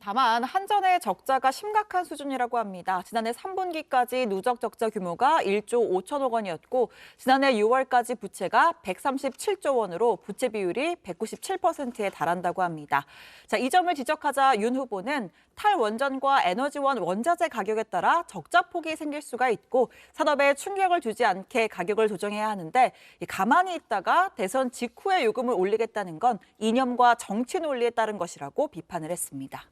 다만 한전의 적자가 심각한 수준이라고 합니다. 지난해 3분기까지 누적 적자 규모가 1조 5천억 원이었고 지난해 6월까지 부채가 137조 원으로 부채 비율이 197%에 달한다고 합니다. 자, 이 점을 지적하자 윤 후보는 탈원전과 에너지원 원자재 가격에 따라 적자 폭이 생길 수가 있고 산업에 충격을 주지 않게 가격을 조정해야 하는데 가만히 있다가 대선 직후에 요금을 올리겠다는 건 이념과 정치 논리에 따른 것이라고 비판을 했습니다.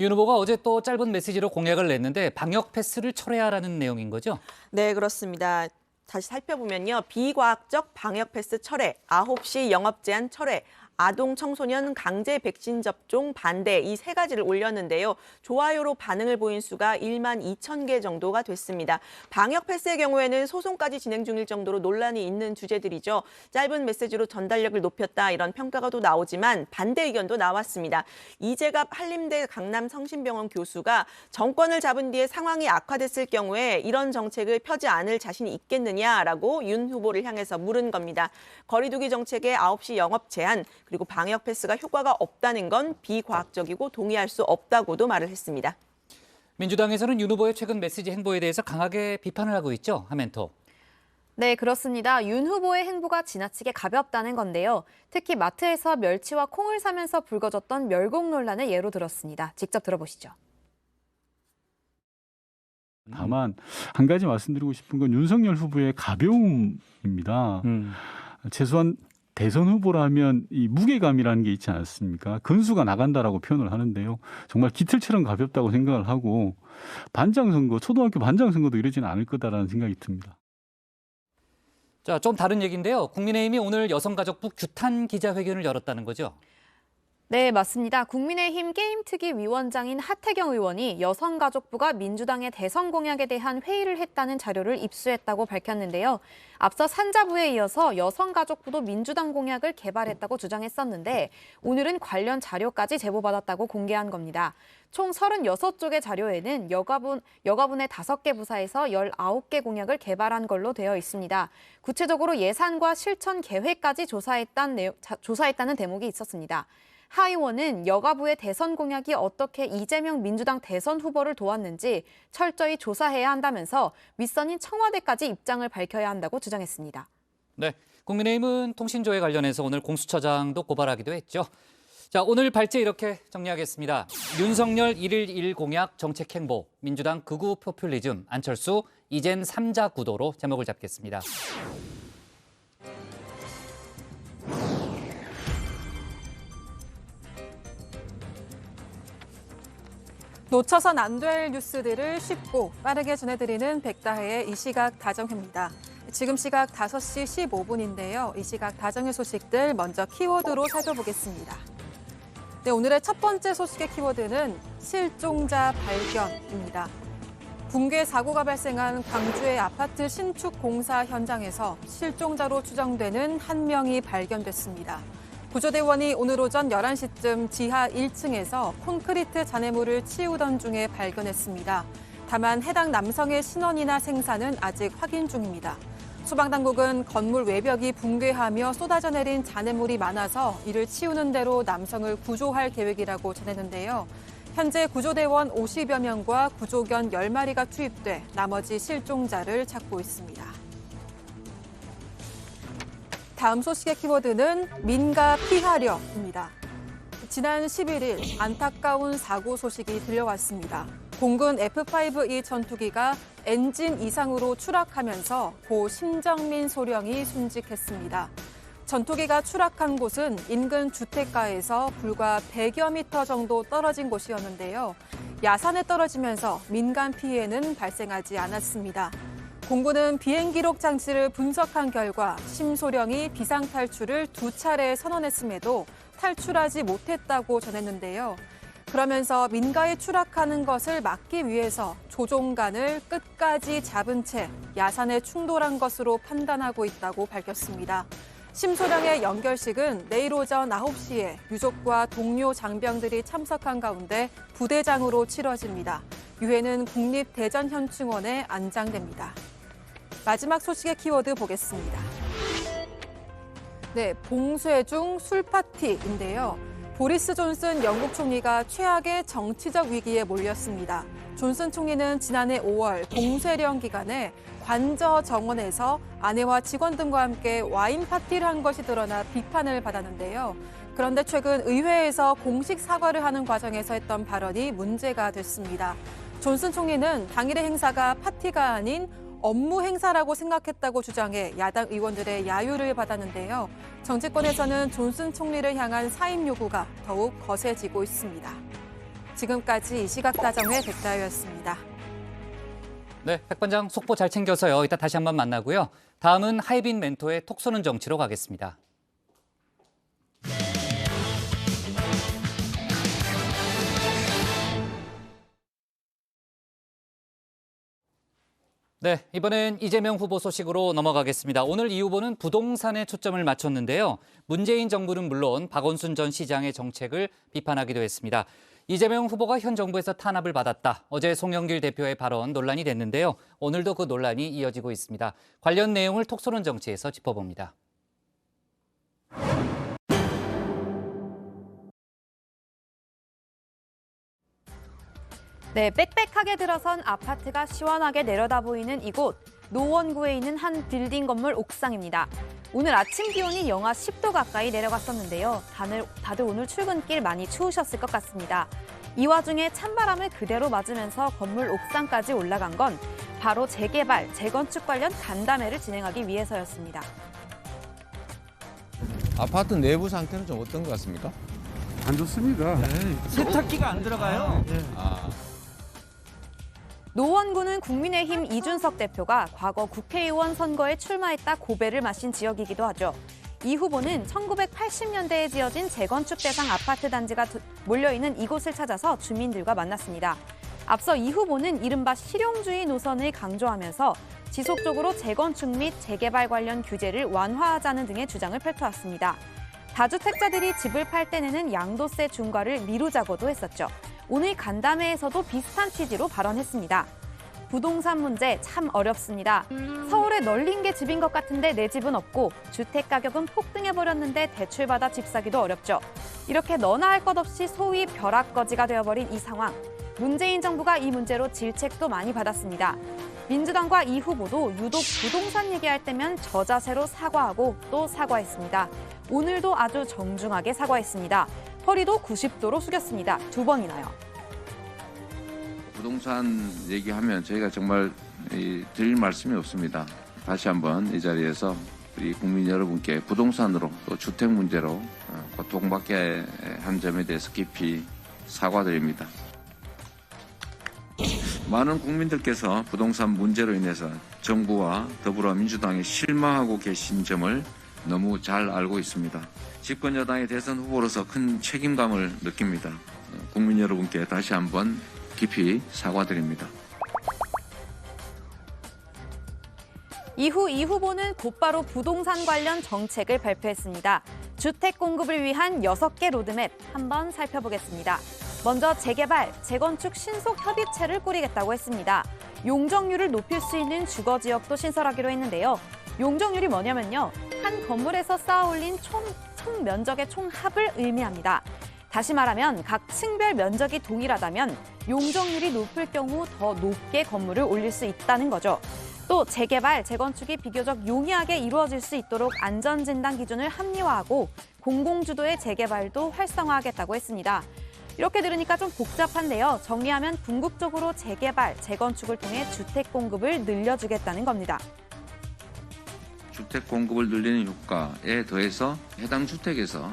윤 후보가 어제 또 짧은 메시지로 공약을 냈는데 방역 패스를 철회하라는 내용인 거죠? 네, 그렇습니다. 다시 살펴보면요. 비과학적 방역 패스 철회, 9시 영업 제한 철회, 아동 청소년 강제 백신 접종 반대 이 세 가지를 올렸는데요. 좋아요로 반응을 보인 수가 1만 2천 개 정도가 됐습니다. 방역 패스의 경우에는 소송까지 진행 중일 정도로 논란이 있는 주제들이죠. 짧은 메시지로 전달력을 높였다 이런 평가가 또 나오지만 반대 의견도 나왔습니다. 이재갑 한림대 강남성심병원 교수가 정권을 잡은 뒤에 상황이 악화됐을 경우에 이런 정책을 펴지 않을 자신이 있겠느냐라고 윤 후보를 향해서 물은 겁니다. 거리두기 정책의 9시 영업 제한 그리고 방역 패스가 효과가 없다는 건 비과학적이고 동의할 수 없다고도 말을 했습니다. 민주당에서는 윤 후보의 최근 메시지 행보에 대해서 강하게 비판을 하고 있죠? 하멘토. 네, 그렇습니다. 윤 후보의 행보가 지나치게 가볍다는 건데요. 특히 마트에서 멸치와 콩을 사면서 불거졌던 멸공 논란을 예로 들었습니다. 직접 들어보시죠. 다만 한 가지 말씀드리고 싶은 건 윤석열 후보의 가벼움입니다. 최소한 대선 후보라면 이 무게감이라는 게 있지 않습니까? 근수가 나간다라고 표현을 하는데요. 정말 깃털처럼 가볍다고 생각을 하고 반장선거, 초등학교 반장선거도 이러지는 않을 거다라는 생각이 듭니다. 자, 좀 다른 얘기인데요. 국민의힘이 오늘 여성가족부 규탄 기자회견을 열었다는 거죠? 네, 맞습니다. 국민의힘 게임특위 위원장인 하태경 의원이 여성가족부가 민주당의 대선 공약에 대한 회의를 했다는 자료를 입수했다고 밝혔는데요. 앞서 산자부에 이어서 여성가족부도 민주당 공약을 개발했다고 주장했었는데 오늘은 관련 자료까지 제보받았다고 공개한 겁니다. 총 36쪽의 자료에는 여가분의 5개 부사에서 19개 공약을 개발한 걸로 되어 있습니다. 구체적으로 예산과 실천 계획까지 조사했다는 대목이 있었습니다. 하 의원은 여가부의 대선 공약이 어떻게 이재명 민주당 대선 후보를 도왔는지 철저히 조사해야 한다면서 윗선인 청와대까지 입장을 밝혀야 한다고 주장했습니다. 네, 국민의힘은 통신조회 관련해서 오늘 공수처장도 고발하기도 했죠. 자, 오늘 발제 이렇게 정리하겠습니다. 윤석열 1일 1 공약 정책 행보, 민주당 극우 포퓰리즘, 안철수 이젠 3자 구도로 제목을 잡겠습니다. 놓쳐선 안 될 뉴스들을 쉽고 빠르게 전해드리는 백다혜의 이 시각 다정회입니다. 지금 시각 5시 15분인데요. 이 시각 다정회 소식들 먼저 키워드로 살펴보겠습니다. 네, 오늘의 첫 번째 소식의 키워드는 실종자 발견입니다. 붕괴 사고가 발생한 광주의 아파트 신축 공사 현장에서 실종자로 추정되는 한 명이 발견됐습니다. 구조대원이 오늘 오전 11시쯤 지하 1층에서 콘크리트 잔해물을 치우던 중에 발견했습니다. 다만 해당 남성의 신원이나 생사는 아직 확인 중입니다. 소방당국은 건물 외벽이 붕괴하며 쏟아져 내린 잔해물이 많아서 이를 치우는 대로 남성을 구조할 계획이라고 전했는데요. 현재 구조대원 50여 명과 구조견 10마리가 투입돼 나머지 실종자를 찾고 있습니다. 다음 소식의 키워드는 민가 피하려입니다. 지난 11일 안타까운 사고 소식이 들려왔습니다. 공군 F-5E 전투기가 엔진 이상으로 추락하면서 고 심정민 소령이 순직했습니다. 전투기가 추락한 곳은 인근 주택가에서 불과 100여 미터 정도 떨어진 곳이었는데요. 야산에 떨어지면서 민간 피해는 발생하지 않았습니다. 공군은 비행 기록 장치를 분석한 결과 심소령이 비상탈출을 2차례 선언했음에도 탈출하지 못했다고 전했는데요. 그러면서 민가에 추락하는 것을 막기 위해서 조종간을 끝까지 잡은 채 야산에 충돌한 것으로 판단하고 있다고 밝혔습니다. 심소령의 연결식은 내일 오전 9시에 유족과 동료 장병들이 참석한 가운데 부대장으로 치러집니다. 유해는 국립대전현충원에 안장됩니다. 마지막 소식의 키워드 보겠습니다. 네, 봉쇄 중 술파티인데요. 보리스 존슨 영국 총리가 최악의 정치적 위기에 몰렸습니다. 존슨 총리는 지난해 5월 봉쇄령 기간에 관저 정원에서 아내와 직원 등과 함께 와인 파티를 한 것이 드러나 비판을 받았는데요. 그런데 최근 의회에서 공식 사과를 하는 과정에서 했던 발언이 문제가 됐습니다. 존슨 총리는 당일의 행사가 파티가 아닌 업무 행사라고 생각했다고 주장해 야당 의원들의 야유를 받았는데요. 정치권에서는 존슨 총리를 향한 사임 요구가 더욱 거세지고 있습니다. 지금까지 이 시각 다정의 백다혜였습니다. 네, 백반장 속보 잘 챙겨서요. 이따 다시 한번 만나고요. 다음은 하이빈 멘토의 톡 쏘는 정치로 가겠습니다. 네, 이번엔 이재명 후보 소식으로 넘어가겠습니다. 오늘 이 후보는 부동산에 초점을 맞췄는데요. 문재인 정부는 물론 박원순 전 시장의 정책을 비판하기도 했습니다. 이재명 후보가 현 정부에서 탄압을 받았다. 어제 송영길 대표의 발언 논란이 됐는데요. 오늘도 그 논란이 이어지고 있습니다. 관련 내용을 톡 쏘는 정치에서 짚어봅니다. 네, 빽빽하게 들어선 아파트가 시원하게 내려다 보이는 이곳, 노원구에 있는 한 빌딩 건물 옥상입니다. 오늘 아침 기온이 영하 10도 가까이 내려갔었는데요. 다들 오늘 출근길 많이 추우셨을 것 같습니다. 이 와중에 찬바람을 그대로 맞으면서 건물 옥상까지 올라간 건 바로 재개발, 재건축 관련 간담회를 진행하기 위해서였습니다. 아파트 내부 상태는 좀 어떤 것 같습니까? 안 좋습니다. 세탁기가 안 들어가요. 노원구는 국민의힘 이준석 대표가 과거 국회의원 선거에 출마했다 고배를 마신 지역이기도 하죠. 이 후보는 1980년대에 지어진 재건축 대상 아파트 단지가 몰려있는 이곳을 찾아서 주민들과 만났습니다. 앞서 이 후보는 이른바 실용주의 노선을 강조하면서 지속적으로 재건축 및 재개발 관련 규제를 완화하자는 등의 주장을 펼쳐왔습니다. 다주택자들이 집을 팔 때 내는 양도세 중과를 미루자고도 했었죠. 오늘 간담회에서도 비슷한 취지로 발언했습니다. 부동산 문제 참 어렵습니다. 서울에 널린 게 집인 것 같은데 내 집은 없고 주택 가격은 폭등해버렸는데 대출받아 집 사기도 어렵죠. 이렇게 너나 할 것 없이 소위 벼락거지가 되어버린 이 상황. 문재인 정부가 이 문제로 질책도 많이 받았습니다. 민주당과 이 후보도 유독 부동산 얘기할 때면 저자세로 사과하고 또 사과했습니다. 오늘도 아주 정중하게 사과했습니다. 허리도 90도로 숙였습니다. 두 번이나요. 부동산 얘기하면 저희가 정말 드릴 말씀이 없습니다. 다시 한번 이 자리에서 우리 국민 여러분께 부동산으로 또 주택 문제로 고통받게 한 점에 대해서 깊이 사과드립니다. 많은 국민들께서 부동산 문제로 인해서 정부와 더불어민주당에 실망하고 계신 점을 너무 잘 알고 있습니다. 집권 여당의 대선 후보로서 큰 책임감을 느낍니다. 국민 여러분께 다시 한번 깊이 사과드립니다. 이후 이 후보는 곧바로 부동산 관련 정책을 발표했습니다. 주택 공급을 위한 6개 로드맵 한번 살펴보겠습니다. 먼저 재개발, 재건축 신속 협의체를 꾸리겠다고 했습니다. 용적률을 높일 수 있는 주거지역도 신설하기로 했는데요. 용적률이 뭐냐면요. 한 건물에서 쌓아 올린 총 면적의 총합을 의미합니다. 다시 말하면 각 층별 면적이 동일하다면 용적률이 높을 경우 더 높게 건물을 올릴 수 있다는 거죠. 또 재개발, 재건축이 비교적 용이하게 이루어질 수 있도록 안전진단 기준을 합리화하고 공공주도의 재개발도 활성화하겠다고 했습니다. 이렇게 들으니까 좀 복잡한데요. 정리하면 궁극적으로 재개발, 재건축을 통해 주택 공급을 늘려주겠다는 겁니다. 주택 공급을 늘리는 효과에 더해서 해당 주택에서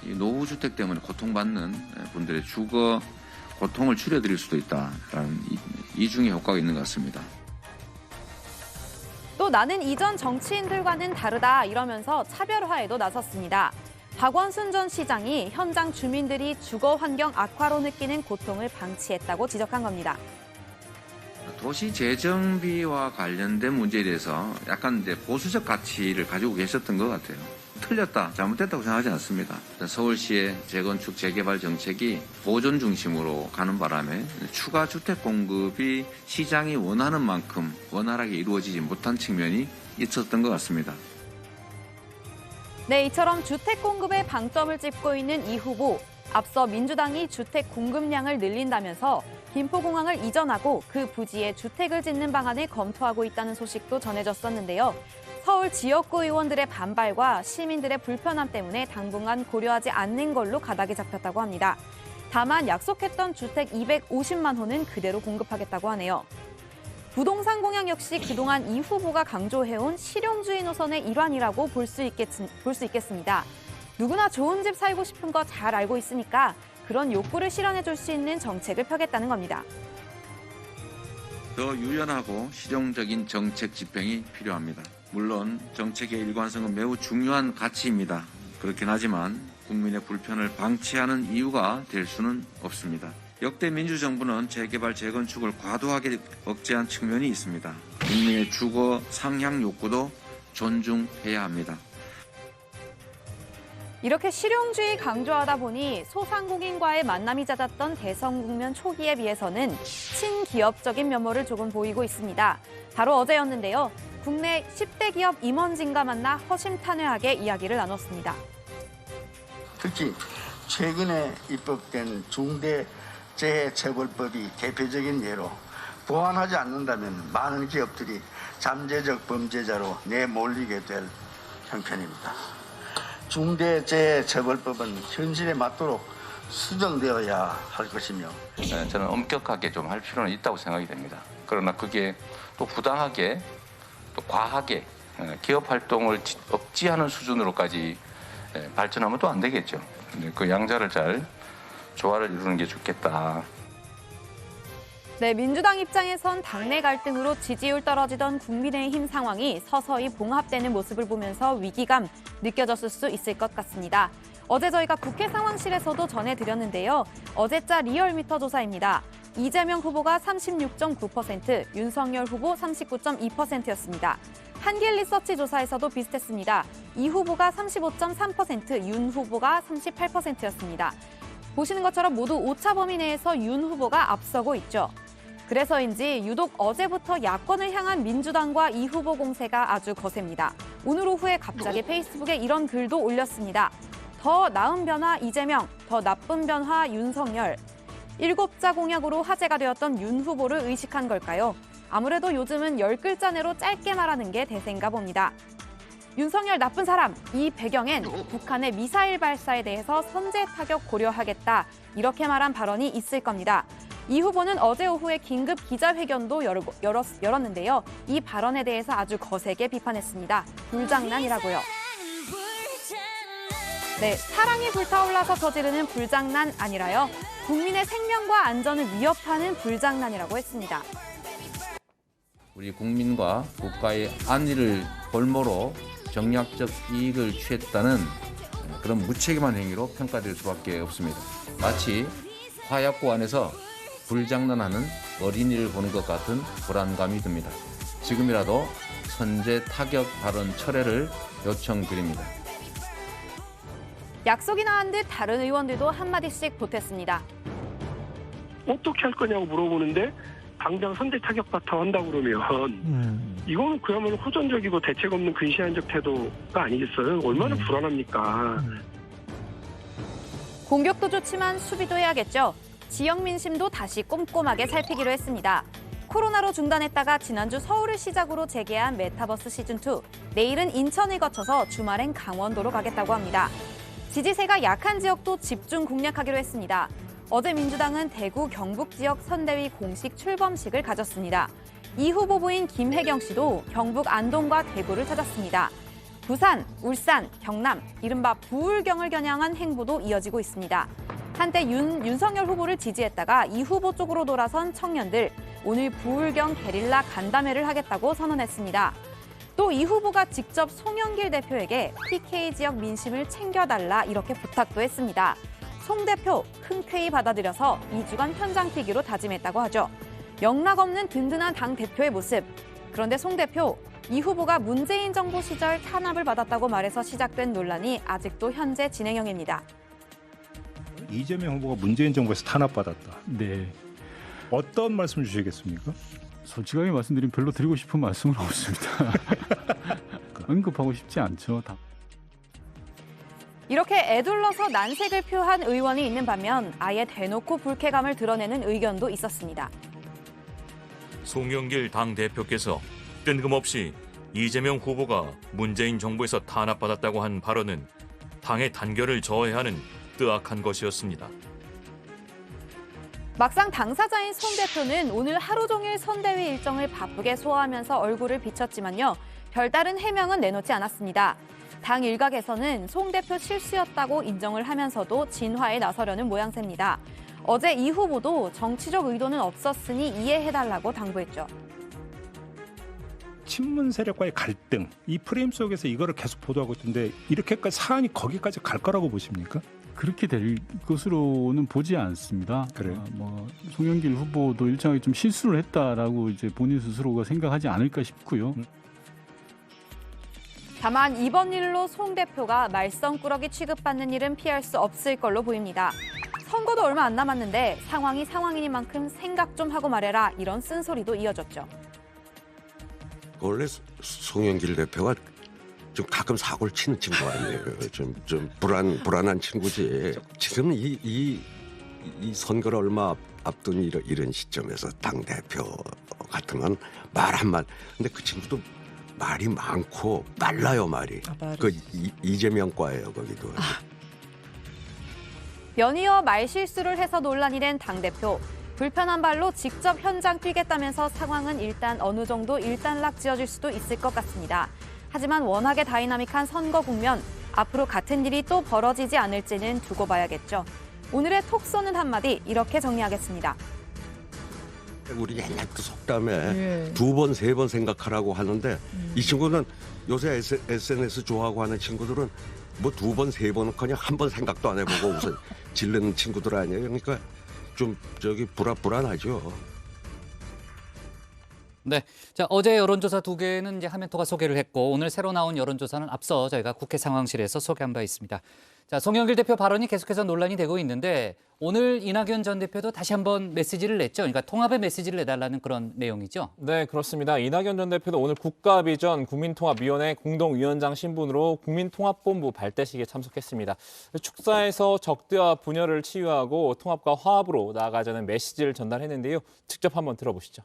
이 노후주택 때문에 고통받는 분들의 주거 고통을 줄여드릴 수도 있다라는 이중의 효과가 있는 것 같습니다. 또 나는 이전 정치인들과는 다르다 이러면서 차별화에도 나섰습니다. 박원순 전 시장이 현장 주민들이 주거 환경 악화로 느끼는 고통을 방치했다고 지적한 겁니다. 도시 재정비와 관련된 문제에 대해서 약간 이제 보수적 가치를 가지고 계셨던 것 같아요. 틀렸다, 잘못됐다고 생각하지 않습니다. 서울시의 재건축, 재개발 정책이 보존 중심으로 가는 바람에 추가 주택 공급이 시장이 원하는 만큼 원활하게 이루어지지 못한 측면이 있었던 것 같습니다. 네, 이처럼 주택 공급에 방점을 찍고 있는 이 후보. 앞서 민주당이 주택 공급량을 늘린다면서 김포공항을 이전하고 그 부지에 주택을 짓는 방안을 검토하고 있다는 소식도 전해졌었는데요. 서울 지역구 의원들의 반발과 시민들의 불편함 때문에 당분간 고려하지 않는 걸로 가닥이 잡혔다고 합니다. 다만 약속했던 주택 250만 호는 그대로 공급하겠다고 하네요. 부동산 공약 역시 그동안 이 후보가 강조해온 실용주의 노선의 일환이라고 볼 수 있겠습니다. 누구나 좋은 집 살고 싶은 거 잘 알고 있으니까 그런 욕구를 실현해 줄 수 있는 정책을 펴겠다는 겁니다. 더 유연하고 실용적인 정책 집행이 필요합니다. 물론 정책의 일관성은 매우 중요한 가치입니다. 그렇긴 하지만 국민의 불편을 방치하는 이유가 될 수는 없습니다. 역대 민주정부는 재개발, 재건축을 과도하게 억제한 측면이 있습니다. 국민의 주거 상향 욕구도 존중해야 합니다. 이렇게 실용주의 강조하다 보니 소상공인과의 만남이 잦았던 대선 국면 초기에 비해서는 친기업적인 면모를 조금 보이고 있습니다. 바로 어제였는데요. 국내 10대 기업 임원진과 만나 허심탄회하게 이야기를 나눴습니다. 특히 최근에 입법된 중대재해처벌법이 대표적인 예로 보완하지 않는다면 많은 기업들이 잠재적 범죄자로 내몰리게 될 형편입니다. 중대재해처벌법은 현실에 맞도록 수정되어야 할 것이며 저는 엄격하게 좀 할 필요는 있다고 생각이 됩니다. 그러나 그게 또 부당하게 또 과하게 기업 활동을 억지하는 수준으로까지 발전하면 또 안 되겠죠. 그 양자를 잘 조화를 이루는 게 좋겠다. 네, 민주당 입장에선 당내 갈등으로 지지율 떨어지던 국민의힘 상황이 서서히 봉합되는 모습을 보면서 위기감 느껴졌을 수 있을 것 같습니다. 어제 저희가 국회 상황실에서도 전해드렸는데요. 어제자 리얼미터 조사입니다. 이재명 후보가 36.9%, 윤석열 후보 39.2%였습니다. 한길리서치 조사에서도 비슷했습니다. 이 후보가 35.3%, 윤 후보가 38%였습니다. 보시는 것처럼 모두 오차 범위 내에서 윤 후보가 앞서고 있죠. 그래서인지 유독 어제부터 야권을 향한 민주당과 이 후보 공세가 아주 거셉니다. 오늘 오후에 갑자기 페이스북에 이런 글도 올렸습니다. 더 나은 변화 이재명, 더 나쁜 변화 윤석열. 7자 공약으로 화제가 되었던 윤 후보를 의식한 걸까요? 아무래도 요즘은 10글자 내로 짧게 말하는 게 대세인가 봅니다. 윤석열 나쁜 사람, 이 배경엔 북한의 미사일 발사에 대해서 선제 타격 고려하겠다. 이렇게 말한 발언이 있을 겁니다. 이 후보는 어제 오후에 긴급 기자회견도 열었는데요. 이 발언에 대해서 아주 거세게 비판했습니다. 불장난이라고요. 네, 사랑이 불타올라서 저지르는 불장난 아니라요. 국민의 생명과 안전을 위협하는 불장난이라고 했습니다. 우리 국민과 국가의 안위를 볼모로 정략적 이익을 취했다는 그런 무책임한 행위로 평가될 수밖에 없습니다. 마치 화약고 안에서 불장난하는 어린이를 보는 것 같은 불안감이 듭니다. 지금이라도 선제 타격 발언 철회를 요청드립니다. 약속이 나은 듯 다른 의원들도 한마디씩 보탰습니다. 어떻게 할 거냐고 물어보는데 당장 선제 타격부터 한다고 그러면 이거는 그야말로 호전적이고 대책 없는 근시안적 태도가 아니겠어요? 얼마나 불안합니까? 공격도 좋지만 수비도 해야겠죠. 지역 민심도 다시 꼼꼼하게 살피기로 했습니다. 코로나로 중단했다가 지난주 서울을 시작으로 재개한 메타버스 시즌2. 내일은 인천을 거쳐서 주말엔 강원도로 가겠다고 합니다. 지지세가 약한 지역도 집중 공략하기로 했습니다. 어제 민주당은 대구 경북 지역 선대위 공식 출범식을 가졌습니다. 이 후보부인 김혜경 씨도 경북 안동과 대구를 찾았습니다. 부산, 울산, 경남, 이른바 부울경을 겨냥한 행보도 이어지고 있습니다. 한때 윤석열 후보를 지지했다가 이 후보 쪽으로 돌아선 청년들, 오늘 부울경 게릴라 간담회를 하겠다고 선언했습니다. 또 이 후보가 직접 송영길 대표에게 PK 지역 민심을 챙겨달라 이렇게 부탁도 했습니다. 송 대표 흔쾌히 받아들여서 2주간 현장 뛰기로 다짐했다고 하죠. 영락 없는 든든한 당 대표의 모습. 그런데 송 대표, 이 후보가 문재인 정부 시절 탄압을 받았다고 말해서 시작된 논란이 아직도 현재 진행형입니다. 이재명 후보가 문재인 정부에서 탄압받았다. 네. 어떤 말씀 주시겠습니까? 솔직하게 말씀드리면 별로 드리고 싶은 말씀은 없습니다. 언급하고 싶지 않죠. 이렇게 애둘러서 난색을 표한 의원이 있는 반면 아예 대놓고 불쾌감을 드러내는 의견도 있었습니다. 송영길 당대표께서 뜬금없이 이재명 후보가 문재인 정부에서 탄압받았다고 한 발언은 당의 단결을 저해하는 뜨악한 것이었습니다. 막상 당사자인 송 대표는 오늘 하루 종일 선대위 일정을 바쁘게 소화하면서 얼굴을 비쳤지만요. 별다른 해명은 내놓지 않았습니다. 당 일각에서는 송 대표 실수였다고 인정을 하면서도 진화에 나서려는 모양새입니다. 어제 이 후보도 정치적 의도는 없었으니 이해해달라고 당부했죠. 친문 세력과의 갈등, 이 프레임 속에서 이거를 계속 보도하고 있던데 이렇게까지 사안이 거기까지 갈 거라고 보십니까? 그렇게 될 것으로는 보지 않습니다. 그래요? 송영길 후보도 일정하게 좀 실수를 했다라고 이제 본인 스스로가 생각하지 않을까 싶고요. 다만 이번 일로 송 대표가 말썽꾸러기 취급받는 일은 피할 수 없을 걸로 보입니다. 선거도 얼마 안 남았는데 상황이 상황이니만큼 생각 좀 하고 말해라 이런 쓴소리도 이어졌죠. 원래 송영길 대표가 좀 가끔 사고를 치는 친구 아니에요. 좀 불안한 친구지. 지금 이 선거를 얼마 앞둔 이런 시점에서 당 대표 같은 건 말 한마디. 근데 그 친구도 말이 많고 빨라요 말이. 그 이재명과예요 거기도. 연이어 말실수를 해서 논란이 된 당대표. 불편한 발로 직접 현장 뛰겠다면서 상황은 일단 어느 정도 일단락 지어질 수도 있을 것 같습니다. 하지만 워낙에 다이나믹한 선거 국면, 앞으로 같은 일이 또 벌어지지 않을지는 두고 봐야겠죠. 오늘의 톡 쏘는 한마디 이렇게 정리하겠습니다. 우리 옛날부터 속담에 2번, 3번 생각하라고 하는데 이 친구는 요새 SNS 좋아하고 하는 친구들은 뭐 2번, 3번은 그냥 한 번 생각도 안 해보고 우선 질르는 친구들 아니에요. 그러니까 좀 불안하죠. 네. 자, 어제 여론조사 2개는 이제 하멘토가 소개를 했고 오늘 새로 나온 여론조사는 앞서 저희가 국회 상황실에서 소개한 바 있습니다. 자, 송영길 대표 발언이 계속해서 논란이 되고 있는데 오늘 이낙연 전 대표도 다시 한번 메시지를 냈죠. 그러니까 통합의 메시지를 내달라는 그런 내용이죠. 네, 그렇습니다. 이낙연 전 대표도 오늘 국가비전 국민통합위원회 공동위원장 신분으로 국민통합본부 발대식에 참석했습니다. 축사에서 적대와 분열을 치유하고 통합과 화합으로 나아가자는 메시지를 전달했는데요. 직접 한번 들어보시죠.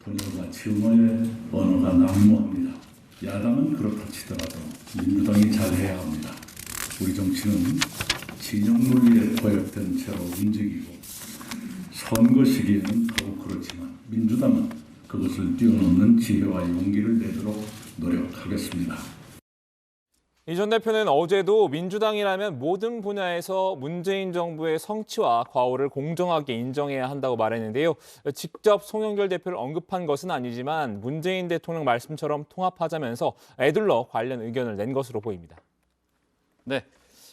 분열과 증오의 언어가 난무합니다. 야당은 그렇다 치더라도 민주당이 잘해야 합니다. 우리 정치는 진영 논리에 고역된 채로 움직이고 선거 시기에는 더욱 그렇지만 민주당은 그것을 뛰어넘는 지혜와 용기를 내도록 노력하겠습니다. 이 전 대표는 어제도 민주당이라면 모든 분야에서 문재인 정부의 성취와 과오를 공정하게 인정해야 한다고 말했는데요. 직접 송영길 대표를 언급한 것은 아니지만 문재인 대통령 말씀처럼 통합하자면서 애둘러 관련 의견을 낸 것으로 보입니다. 네.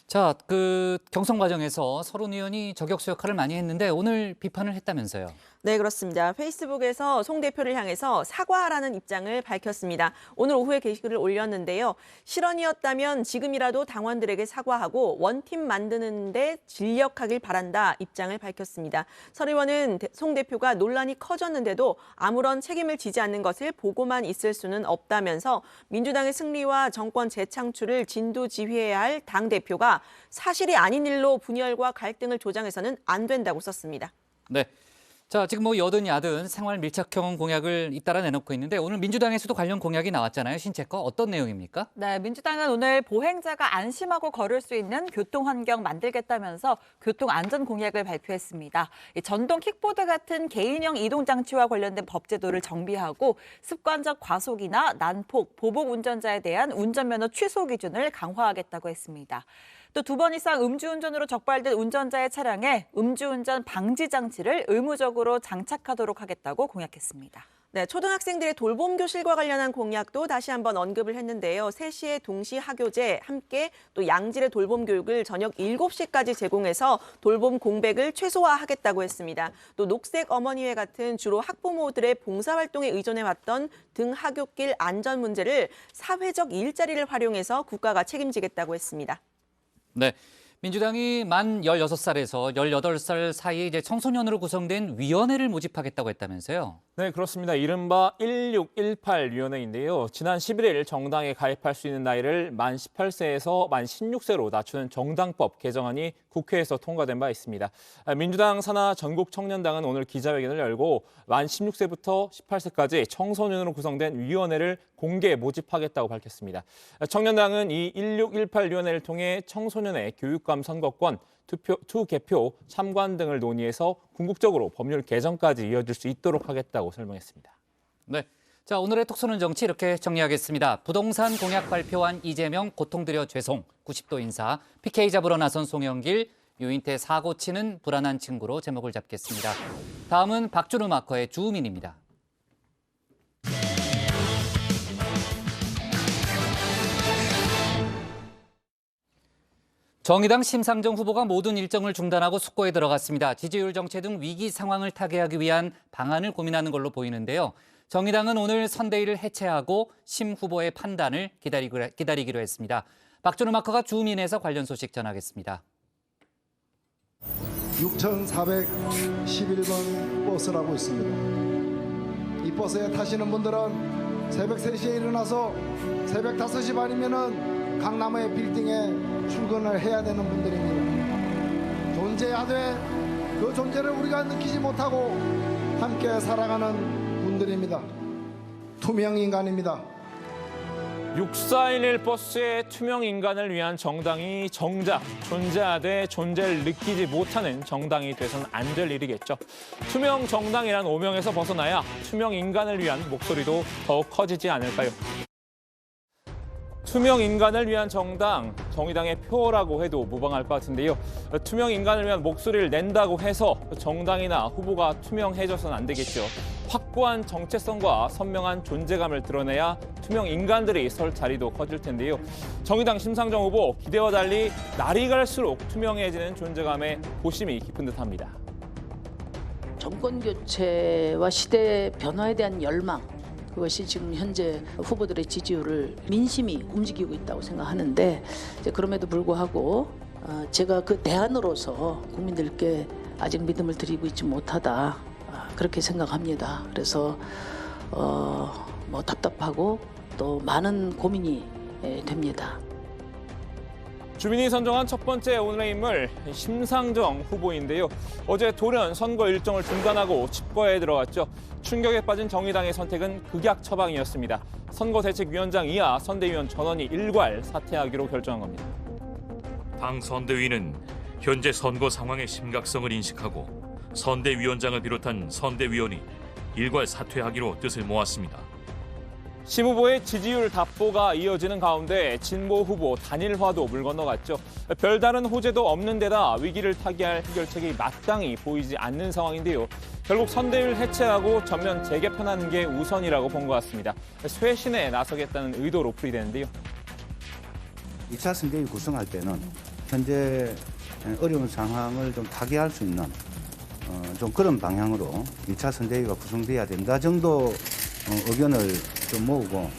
자, 그 경선 과정에서 서른 의원이 저격수 역할을 많이 했는데 오늘 비판을 했다면서요. 네, 그렇습니다. 페이스북에서 송 대표를 향해서 사과하라는 입장을 밝혔습니다. 오늘 오후에 게시글을 올렸는데요. 실언이었다면 지금이라도 당원들에게 사과하고 원팀 만드는 데 진력하길 바란다 입장을 밝혔습니다. 설 의원은 송 대표가 논란이 커졌는데도 아무런 책임을 지지 않는 것을 보고만 있을 수는 없다면서 민주당의 승리와 정권 재창출을 진두지휘해야 할 당대표가 사실이 아닌 일로 분열과 갈등을 조장해서는 안 된다고 썼습니다. 네. 자, 지금 뭐 여든 야든 생활 밀착형 공약을 잇따라 내놓고 있는데 오늘 민주당에서도 관련 공약이 나왔잖아요. 신채거 어떤 내용입니까? 네, 민주당은 오늘 보행자가 안심하고 걸을 수 있는 교통 환경 만들겠다면서 교통 안전 공약을 발표했습니다. 전동 킥보드 같은 개인형 이동 장치와 관련된 법제도를 정비하고 습관적 과속이나 난폭, 보복 운전자에 대한 운전면허 취소 기준을 강화하겠다고 했습니다. 또 2번 이상 음주운전으로 적발된 운전자의 차량에 음주운전 방지 장치를 의무적으로 장착하도록 하겠다고 공약했습니다. 네, 초등학생들의 돌봄 교실과 관련한 공약도 다시 한번 언급을 했는데요. 3시에 동시 학교제 함께 또 양질의 돌봄 교육을 저녁 7시까지 제공해서 돌봄 공백을 최소화하겠다고 했습니다. 또 녹색 어머니회 같은 주로 학부모들의 봉사활동에 의존해왔던 등하굣길 안전 문제를 사회적 일자리를 활용해서 국가가 책임지겠다고 했습니다. 네. 민주당이 만 16살에서 18살 사이에 이제 청소년으로 구성된 위원회를 모집하겠다고 했다면서요. 네, 그렇습니다. 이른바 1618위원회인데요. 지난 11일 정당에 가입할 수 있는 나이를 만 18세에서 만 16세로 낮추는 정당법 개정안이 국회에서 통과된 바 있습니다. 민주당 산하 전국청년당은 오늘 기자회견을 열고 만 16세부터 18세까지 청소년으로 구성된 위원회를 공개 모집하겠다고 밝혔습니다. 청년당은 이 1618위원회를 통해 청소년의 교육감 선거권, 투개표, 참관 등을 논의해서 궁극적으로 법률 개정까지 이어질 수 있도록 하겠다고 설명했습니다. 네. 자, 오늘의 톡쏘는 정치 이렇게 정리하겠습니다. 부동산 공약 발표한 이재명 고통드려 죄송, 90도 인사, PK 잡으러 나선 송영길, 유인태 사고 치는 불안한 친구로 제목을 잡겠습니다. 다음은 박준우 마커의 주우민입니다. 정의당 심상정 후보가 모든 일정을 중단하고 숙고에 들어갔습니다. 지지율 정체 등 위기 상황을 타개하기 위한 방안을 고민하는 걸로 보이는데요. 정의당은 오늘 선대위를 해체하고 심 후보의 판단을 기다리기로 했습니다. 박준우 마커가 주민에서 관련 소식 전하겠습니다. 6411번 버스라고 있습니다. 이 버스에 타시는 분들은 새벽 3시에 일어나서 새벽 5시 반이면은 강남의 빌딩에 출근을 해야 되는 분들입니다. 존재하되 그 존재를 우리가 느끼지 못하고 함께 살아가는 분들입니다. 투명 인간입니다. 6411 버스의 투명 인간을 위한 정당이 정작 존재하되 존재를 느끼지 못하는 정당이 돼서는 안 될 일이겠죠. 투명 정당이란 오명에서 벗어나야 투명 인간을 위한 목소리도 더욱 커지지 않을까요? 투명 인간을 위한 정당, 정의당의 표라고 해도 무방할 것 같은데요. 투명 인간을 위한 목소리를 낸다고 해서 정당이나 후보가 투명해져서는 안 되겠죠. 확고한 정체성과 선명한 존재감을 드러내야 투명 인간들이 설 자리도 커질 텐데요. 정의당 심상정 후보 기대와 달리 날이 갈수록 투명해지는 존재감에 고심이 깊은 듯합니다. 정권 교체와 시대 변화에 대한 열망, 그것이 지금 현재 후보들의 지지율을 민심이 움직이고 있다고 생각하는데, 그럼에도 불구하고 제가 그 대안으로서 국민들께 아직 믿음을 드리고 있지 못하다, 그렇게 생각합니다. 그래서 뭐 답답하고 또 많은 고민이 됩니다. 주민이 선정한 첫 번째 오늘의 인물 심상정 후보인데요. 어제 돌연 선거 일정을 중단하고 집거에 들어갔죠. 충격에 빠진 정의당의 선택은 극약 처방이었습니다. 선거대책위원장 이하 선대위원 전원이 일괄 사퇴하기로 결정한 겁니다. 당 선대위는 현재 선거 상황의 심각성을 인식하고 선대위원장을 비롯한 선대위원이 일괄 사퇴하기로 뜻을 모았습니다. 심 후보의 지지율 답보가 이어지는 가운데 진보 후보 단일화도 물 건너갔죠. 별다른 호재도 없는 데다 위기를 타개할 해결책이 마땅히 보이지 않는 상황인데요. 결국 선대위를 해체하고 전면 재개편하는 게 우선이라고 본 것 같습니다. 쇄신에 나서겠다는 의도로 풀이되는데요. 2차 선대위 구성할 때는 현재 어려운 상황을 좀 타개할 수 있는 좀 그런 방향으로 2차 선대위가 구성돼야 된다 정도 의견을 좀 모으고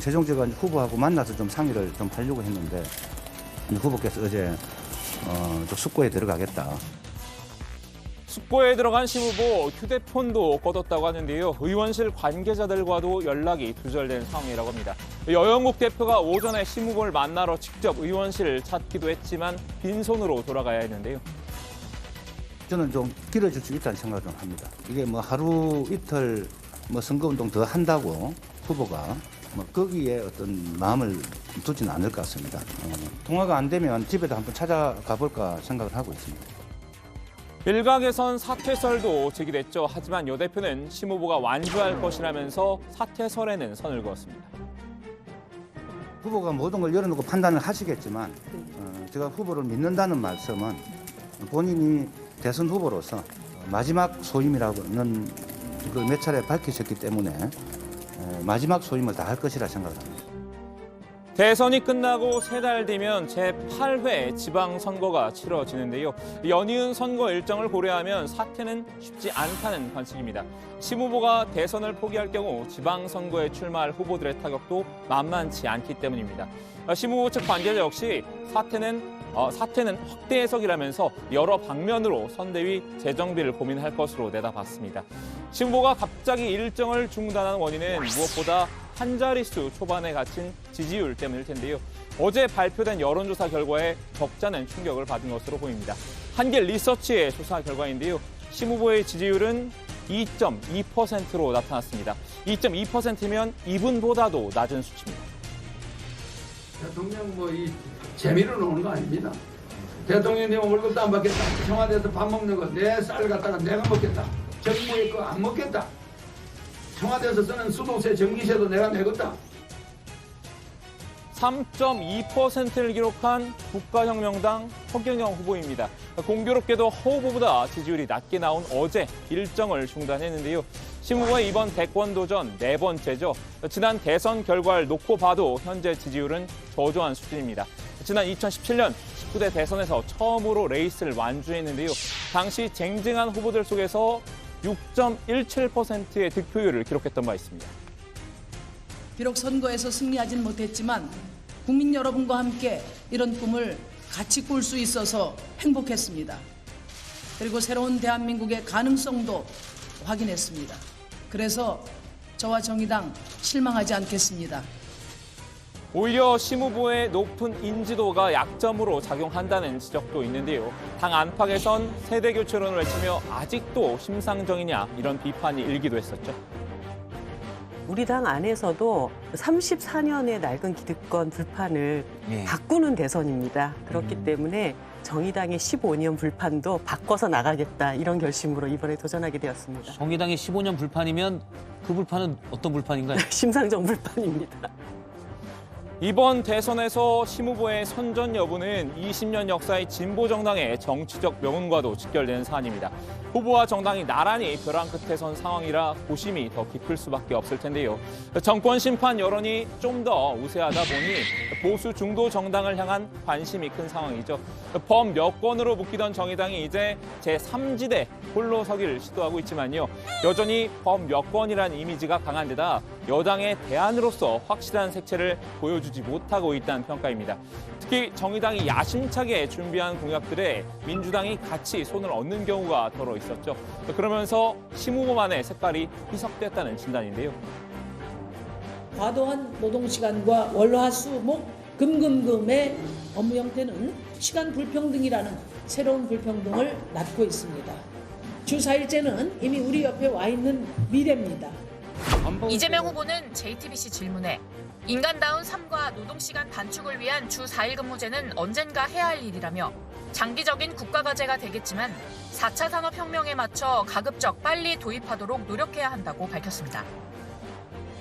최종적으로 후보하고 만나서 좀 상의를 좀 하려고 했는데 후보께서 어제 좀 숙고에 들어가겠다. 숙고에 들어간 심 후보 휴대폰도 꺼뒀다고 하는데요. 의원실 관계자들과도 연락이 두절된 상황이라고 합니다. 여영국 대표가 오전에 심 후보를 만나러 직접 의원실을 찾기도 했지만 빈손으로 돌아가야 했는데요. 저는 좀 길어질 수 있다는 생각을 좀 합니다. 이게 뭐 하루 이틀 뭐 선거운동 더 한다고 후보가 뭐 거기에 어떤 마음을 두지는 않을 것 같습니다. 통화가 안 되면 집에도 한번 찾아가 볼까 생각을 하고 있습니다. 일각에선 사퇴설도 제기됐죠. 하지만 여 대표는 심 후보가 완주할 것이라면서 사퇴설에는 선을 그었습니다. 후보가 모든 걸 열어놓고 판단을 하시겠지만 제가 후보를 믿는다는 말씀은 본인이 대선 후보로서 마지막 소임이라고는 그걸 몇 차례 밝히셨기 때문에 마지막 소임을 다할 것이라 생각합니다. 대선이 끝나고 3달 뒤면 제8회 지방선거가 치러지는데요. 연이은 선거 일정을 고려하면 사퇴는 쉽지 않다는 관측입니다. 심 후보가 대선을 포기할 경우 지방선거에 출마할 후보들의 타격도 만만치 않기 때문입니다. 심 후보 측 관계자 역시 사퇴는 확대 해석이라면서 여러 방면으로 선대위 재정비를 고민할 것으로 내다봤습니다. 심 후보가 갑자기 일정을 중단한 원인은 무엇보다 한 자릿수 초반에 갇힌 지지율 때문일 텐데요. 어제 발표된 여론조사 결과에 적잖은 충격을 받은 것으로 보입니다. 한길 리서치의 조사 결과인데요. 심 후보의 지지율은 2.2%로 나타났습니다. 2.2%면 이분보다도 낮은 수치입니다. 대통령 이 재미로 노는 거 아닙니다. 대통령님 월급도 안 받겠다. 청와대에서 밥 먹는 거 내 쌀 갖다가 내가 먹겠다. 정부의 거 안 먹겠다. 청와대에서 쓰는 수도세, 전기세도 내가 내겠다. 3.2%를 기록한 국가혁명당 허경영 후보입니다. 공교롭게도 허 후보보다 지지율이 낮게 나온 어제 일정을 중단했는데요. 심 후보의 이번 대권 도전 4번째죠. 지난 대선 결과를 놓고 봐도 현재 지지율은 저조한 수준입니다. 지난 2017년 19대 대선에서 처음으로 레이스를 완주했는데요. 당시 쟁쟁한 후보들 속에서 6.17%의 득표율을 기록했던 바 있습니다. 비록 선거에서 승리하진 못했지만 국민 여러분과 함께 이런 꿈을 같이 꿀 수 있어서 행복했습니다. 그리고 새로운 대한민국의 가능성도 확인했습니다. 그래서 저와 정의당 실망하지 않겠습니다. 오히려 심 후보의 높은 인지도가 약점으로 작용한다는 지적도 있는데요. 당 안팎에선 세대교체론을 외치며 아직도 심상정이냐 이런 비판이 일기도 했었죠. 우리 당 안에서도 34년의 낡은 기득권 불판을 바꾸는 대선입니다. 그렇기 때문에 정의당의 15년 불판도 바꿔서 나가겠다 이런 결심으로 이번에 도전하게 되었습니다. 정의당의 15년 불판이면 그 불판은 어떤 불판인가요? 심상정 불판입니다. 이번 대선에서 심 후보의 선전 여부는 20년 역사의 진보 정당의 정치적 명운과도 직결되는 사안입니다. 후보와 정당이 나란히 벼랑 끝에 선 상황이라 고심이 더 깊을 수밖에 없을 텐데요. 정권 심판 여론이 좀 더 우세하다 보니 보수 중도 정당을 향한 관심이 큰 상황이죠. 범여권으로 묶이던 정의당이 이제 제3지대 홀로 서기를 시도하고 있지만요. 여전히 범여권이라는 이미지가 강한 데다 여당의 대안으로서 확실한 색채를 보여주지 못하고 있다는 평가입니다. 특히 정의당이 야심차게 준비한 공약들에 민주당이 같이 손을 얹는 경우가 더러 있었죠. 그러면서 심 후보만의 색깔이 희석됐다는 진단인데요. 과도한 노동시간과 월화수목 금금금의 업무 형태는 시간 불평등이라는 새로운 불평등을 낳고 있습니다. 주 4일제는 이미 우리 옆에 와 있는 미래입니다. 이재명 후보는 JTBC 질문에 인간다운 삶과 노동시간 단축을 위한 주 4일 근무제는 언젠가 해야 할 일이라며 장기적인 국가과제가 되겠지만 4차 산업혁명에 맞춰 가급적 빨리 도입하도록 노력해야 한다고 밝혔습니다.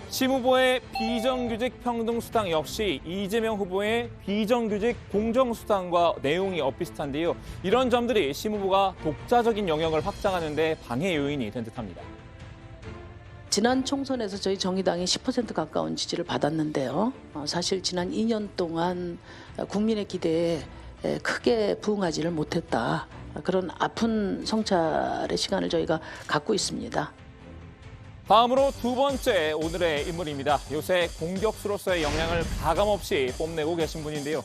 심 후보의 비정규직 평등수당 역시 이재명 후보의 비정규직 공정수당과 내용이 엇비슷한데요. 이런 점들이 심 후보가 독자적인 영역을 확장하는 데 방해 요인이 된 듯합니다. 지난 총선에서 저희 정의당이 10% 가까운 지지를 받았는데요. 사실 지난 2년 동안 국민의 기대에 크게 부응하지를 못했다. 그런 아픈 성찰의 시간을 저희가 갖고 있습니다. 다음으로 두 번째 오늘의 인물입니다. 요새 공격수로서의 역량을 가감없이 뽐내고 계신 분인데요.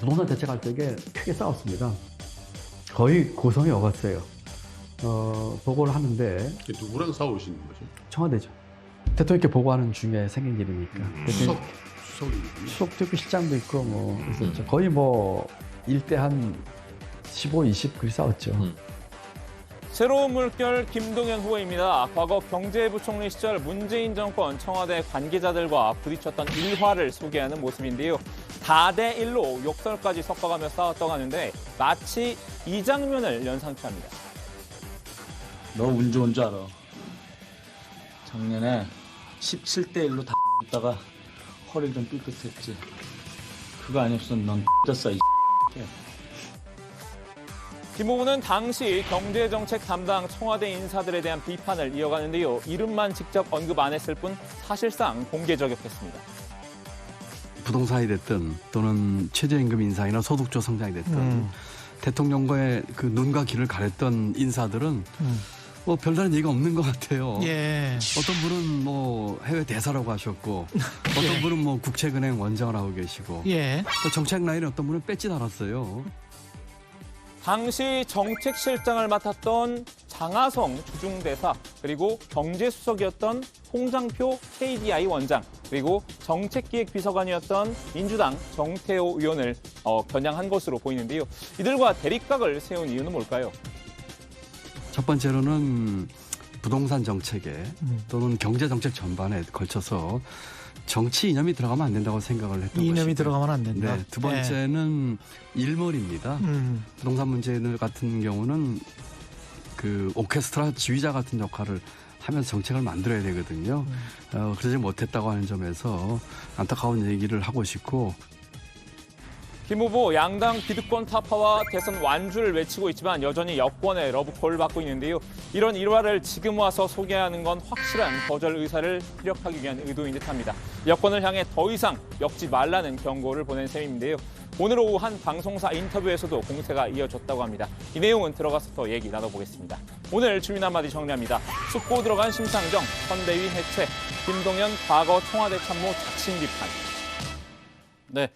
부동산 대책할 적에 크게 싸웠습니다. 거의 고성에 오갔어요. 보고를 하는데 누구랑 싸우시는 거죠? 청와대죠. 대통령께 보고하는 중에 생긴 일이니까. 수석이 대표실장도 있고 뭐 있었죠. 거의 뭐 1대 한 15, 20 그렇게 싸웠죠. 새로운 물결 김동연 후보입니다. 과거 경제부총리 시절 문재인 정권 청와대 관계자들과 부딪혔던 일화를 소개하는 모습인데요. 4대1로 욕설까지 섞어가며 싸웠다고 하는데 마치 이 장면을 연상케 합니다. 너 운 좋은 줄 알아. 작년에 17대1로 다 있다가 허리를 좀 삐끗했지. 그거 아니었으면 넌 졌어 이 X야. 김 후보는 당시 경제정책 담당 청와대 인사들에 대한 비판을 이어가는데요. 이름만 직접 언급 안 했을 뿐 사실상 공개 저격했습니다. 부동산이 됐든 또는 최저임금 인상이나 소득조 성장이 됐든 대통령과의 그 눈과 귀를 가렸던 인사들은 뭐 별다른 얘기가 없는 것 같아요. 예. 어떤 분은 뭐 해외 대사라고 하셨고 어떤 분은 뭐 국책은행 원장을 하고 계시고 예. 또 정책 라인에 어떤 분은 뺏지 않았어요. 당시 정책실장을 맡았던 장하성 주중대사, 그리고 경제수석이었던 홍장표 KDI 원장, 그리고 정책기획비서관이었던 민주당 정태호 의원을 겨냥한 것으로 보이는데요. 이들과 대립각을 세운 이유는 뭘까요? 첫 번째로는 부동산 정책에 또는 경제정책 전반에 걸쳐서 정치 이념이 들어가면 안 된다고 생각을 했던 것이고 이념이 들어가면 안 된다. 네, 두 번째는 일머리입니다. 부동산 문제 같은 경우는 그 오케스트라 지휘자 같은 역할을 하면서 정책을 만들어야 되거든요. 그러지 못했다고 하는 점에서 안타까운 얘기를 하고 싶고 김 후보 양당 기득권 타파와 대선 완주를 외치고 있지만 여전히 여권의 러브콜을 받고 있는데요. 이런 일화를 지금 와서 소개하는 건 확실한 거절 의사를 피력하기 위한 의도인 듯합니다. 여권을 향해 더 이상 엮지 말라는 경고를 보낸 셈인데요. 오늘 오후 한 방송사 인터뷰에서도 공세가 이어졌다고 합니다. 이 내용은 들어가서 더 얘기 나눠보겠습니다. 오늘 주민 한마디 정리합니다. 쑥고 들어간 심상정, 선대위 해체, 김동연 과거 청와대 참모 자친 비판. 네.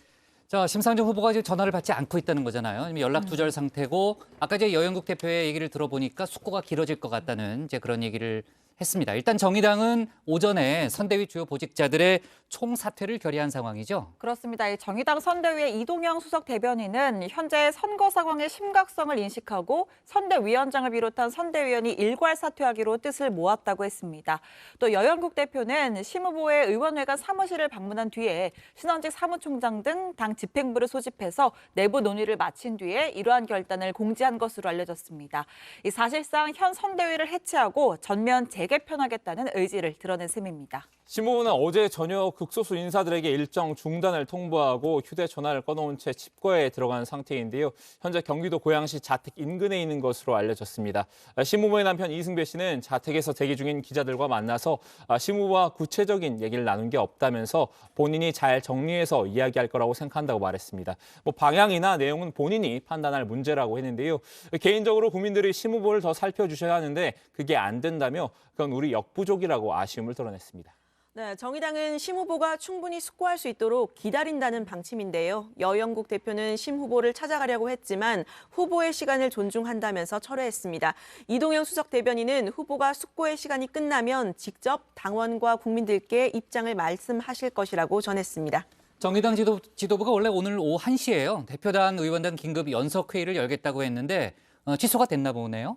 자, 심상정 후보가 지금 전화를 받지 않고 있다는 거잖아요. 이미 연락 두절 상태고 아까 이제 여영국 대표의 얘기를 들어보니까 숙고가 길어질 것 같다는 이제 그런 얘기를 했습니다. 일단 정의당은 오전에 선대위 주요 보직자들의 총사퇴를 결의한 상황이죠. 그렇습니다. 정의당 선대위의 이동영 수석 대변인은 현재 선거 상황의 심각성을 인식하고 선대위원장을 비롯한 선대위원이 일괄 사퇴하기로 뜻을 모았다고 했습니다. 또 여영국 대표는 심 후보의 의원회관 사무실을 방문한 뒤에 신원직 사무총장 등 당 집행부를 소집해서 내부 논의를 마친 뒤에 이러한 결단을 공지한 것으로 알려졌습니다. 사실상 현 선대위를 해체하고 전면 재개편하겠다는 의지를 드러낸 셈입니다. 신무부는 어제 저녁 극소수 인사들에게 일정 중단을 통보하고 휴대전화를 꺼놓은 채 칩거에 들어간 상태인데요. 현재 경기도 고양시 자택 인근에 있는 것으로 알려졌습니다. 신무부의 남편 이승배 씨는 자택에서 대기 중인 기자들과 만나서 신무부와 구체적인 얘기를 나눈 게 없다면서 본인이 잘 정리해서 이야기할 거라고 생각한다고 말했습니다. 방향이나 내용은 본인이 판단할 문제라고 했는데요. 개인적으로 국민들이 신무부를 더 살펴주셔야 하는데 그게 안 된다며 그건 우리 역부족이라고 아쉬움을 드러냈습니다. 네, 정의당은 심 후보가 충분히 숙고할 수 있도록 기다린다는 방침인데요. 여영국 대표는 심 후보를 찾아가려고 했지만 후보의 시간을 존중한다면서 철회했습니다. 이동영 수석 대변인은 후보가 숙고의 시간이 끝나면 직접 당원과 국민들께 입장을 말씀하실 것이라고 전했습니다. 정의당 지도부가 원래 오늘 오후 1시에요. 대표단 의원단 긴급 연석회의를 열겠다고 했는데 취소가 됐나 보네요.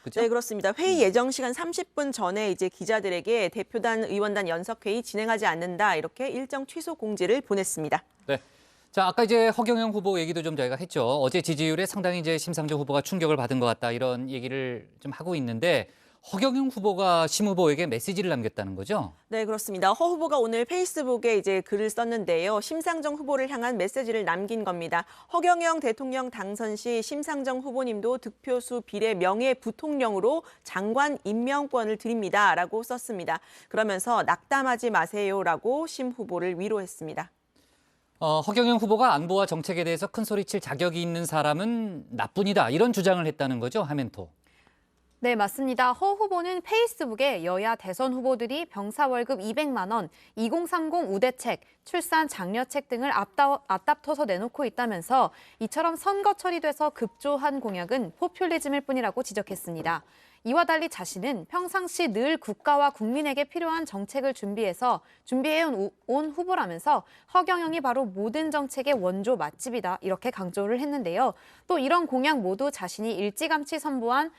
그렇죠? 네, 그렇습니다. 회의 예정 시간 30분 전에 이제 기자들에게 대표단 의원단 연석회의 진행하지 않는다 이렇게 일정 취소 공지를 보냈습니다. 네. 자, 아까 이제 허경영 후보 얘기도 좀 저희가 했죠. 어제 지지율에 상당히 이제 심상정 후보가 충격을 받은 것 같다 이런 얘기를 좀 하고 있는데 허경영 후보가 심 후보에게 메시지를 남겼다는 거죠? 네, 그렇습니다. 허 후보가 오늘 페이스북에 이제 글을 썼는데요. 심상정 후보를 향한 메시지를 남긴 겁니다. 허경영 대통령 당선 시 심상정 후보님도 득표수 비례 명예 부통령으로 장관 임명권을 드립니다라고 썼습니다. 그러면서 낙담하지 마세요라고 심 후보를 위로했습니다. 허경영 후보가 안보와 정책에 대해서 큰 소리칠 자격이 있는 사람은 나뿐이다 이런 주장을 했다는 거죠, 하멘토. 네, 맞습니다. 허 후보는 페이스북에 여야 대선 후보들이 병사 월급 200만 원, 2030 우대책, 출산 장려책 등을 앞다퉈서 내놓고 있다면서 이처럼 선거철이 돼서 급조한 공약은 포퓰리즘일 뿐이라고 지적했습니다. 이와 달리 자신은 평상시 늘 국가와 국민에게 필요한 정책을 준비해온 후보라면서 허경영이 바로 모든 정책의 원조 맛집이다 이렇게 강조를 했는데요. 또 이런 공약 모두 자신이 일찌감치 선포한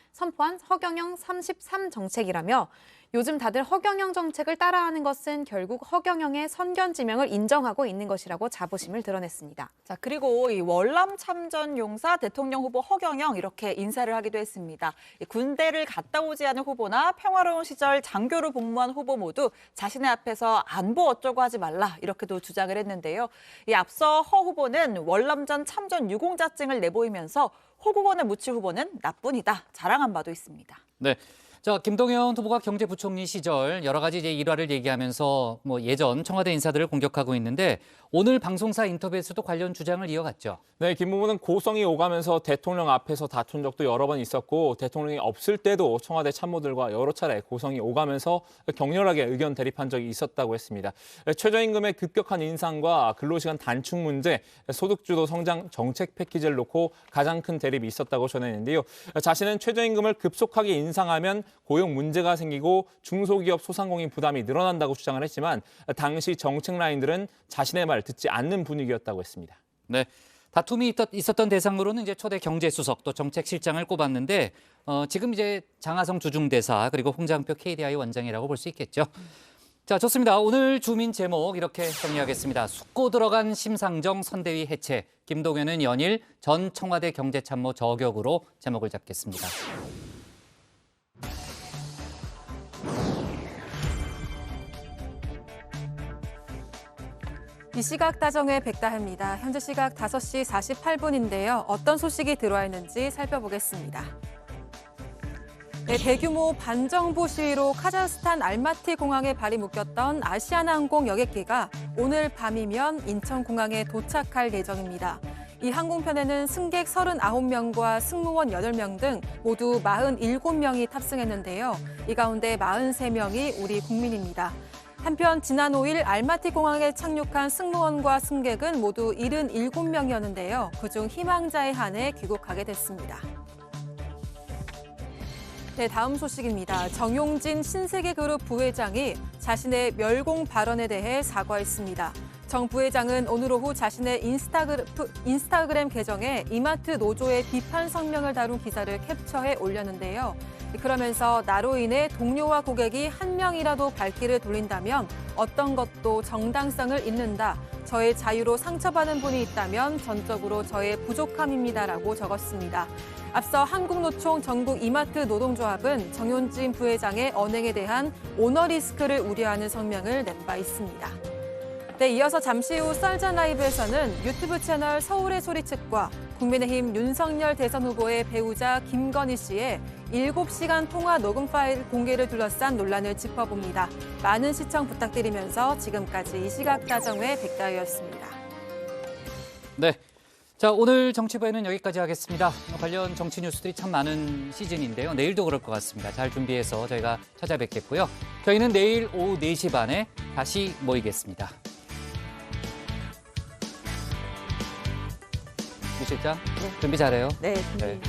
허경영 33 정책이라며 요즘 다들 허경영 정책을 따라하는 것은 결국 허경영의 선견지명을 인정하고 있는 것이라고 자부심을 드러냈습니다. 자, 그리고 이 월남 참전 용사 대통령 후보 허경영 이렇게 인사를 하기도 했습니다. 군대를 갔다 오지 않은 후보나 평화로운 시절 장교로 복무한 후보 모두 자신의 앞에서 안보 어쩌고 하지 말라 이렇게도 주장을 했는데요. 이 앞서 허 후보는 월남전 참전 유공자증을 내보이면서 호국원을 묻힐 후보는 나뿐이다 자랑한 바도 있습니다. 네. 자, 김동연 후보가 경제부총리 시절 여러 가지 이제 일화를 얘기하면서 예전 청와대 인사들을 공격하고 있는데 오늘 방송사 인터뷰에서도 관련 주장을 이어갔죠. 네, 김 후보는 고성이 오가면서 대통령 앞에서 다툰 적도 여러 번 있었고 대통령이 없을 때도 청와대 참모들과 여러 차례 고성이 오가면서 격렬하게 의견 대립한 적이 있었다고 했습니다. 최저임금의 급격한 인상과 근로시간 단축 문제, 소득주도 성장 정책 패키지를 놓고 가장 큰 대립이 있었다고 전했는데요. 자신은 최저임금을 급속하게 인상하면 고용 문제가 생기고 중소기업 소상공인 부담이 늘어난다고 주장을 했지만 당시 정책 라인들은 자신의 말 듣지 않는 분위기였다고 했습니다. 네, 다툼이 있었던 대상으로는 이제 초대 경제수석 또 정책실장을 꼽았는데 지금 이제 장하성 주중대사 그리고 홍장표 KDI 원장이라고 볼 수 있겠죠. 자, 좋습니다. 오늘 주민 제목 이렇게 정리하겠습니다. 숙고 들어간 심상정 선대위 해체, 김동연은 연일 전 청와대 경제참모 저격으로 제목을 잡겠습니다. 이 시각 다정의 백다혜입니다. 현재 시각 5시 48분인데요. 어떤 소식이 들어와 있는지 살펴보겠습니다. 네, 대규모 반정부 시위로 카자흐스탄 알마티 공항에 발이 묶였던 아시아나항공 여객기가 오늘 밤이면 인천공항에 도착할 예정입니다. 이 항공편에는 승객 39명과 승무원 8명 등 모두 47명이 탑승했는데요. 이 가운데 43명이 우리 국민입니다. 한편 지난 5일 알마티 공항에 착륙한 승무원과 승객은 모두 77명이었는데요. 그중 희망자에 한해 귀국하게 됐습니다. 네, 다음 소식입니다. 정용진 신세계그룹 부회장이 자신의 멸공 발언에 대해 사과했습니다. 정 부회장은 오늘 오후 자신의 인스타그램 계정에 이마트 노조의 비판 성명을 다룬 기사를 캡처해 올렸는데요. 그러면서 나로 인해 동료와 고객이 한 명이라도 발길을 돌린다면 어떤 것도 정당성을 잃는다. 저의 자유로 상처받은 분이 있다면 전적으로 저의 부족함입니다라고 적었습니다. 앞서 한국노총 전국 이마트 노동조합은 정윤진 부회장의 언행에 대한 오너 리스크를 우려하는 성명을 낸 바 있습니다. 네, 이어서 잠시 후 썰전 라이브에서는 유튜브 채널 서울의 소리 측과 국민의힘 윤석열 대선 후보의 배우자 김건희 씨의 7시간 통화 녹음 파일 공개를 둘러싼 논란을 짚어봅니다. 많은 시청 부탁드리면서 지금까지 이시각다정의 백다희였습니다. 네. 자, 오늘 정치부에는 여기까지 하겠습니다. 관련 정치 뉴스들이 참 많은 시즌인데요. 내일도 그럴 것 같습니다. 잘 준비해서 저희가 찾아뵙겠고요. 저희는 내일 오후 4시 반에 다시 모이겠습니다. 유 실장, 준비 잘해요. 네, 준비. 네.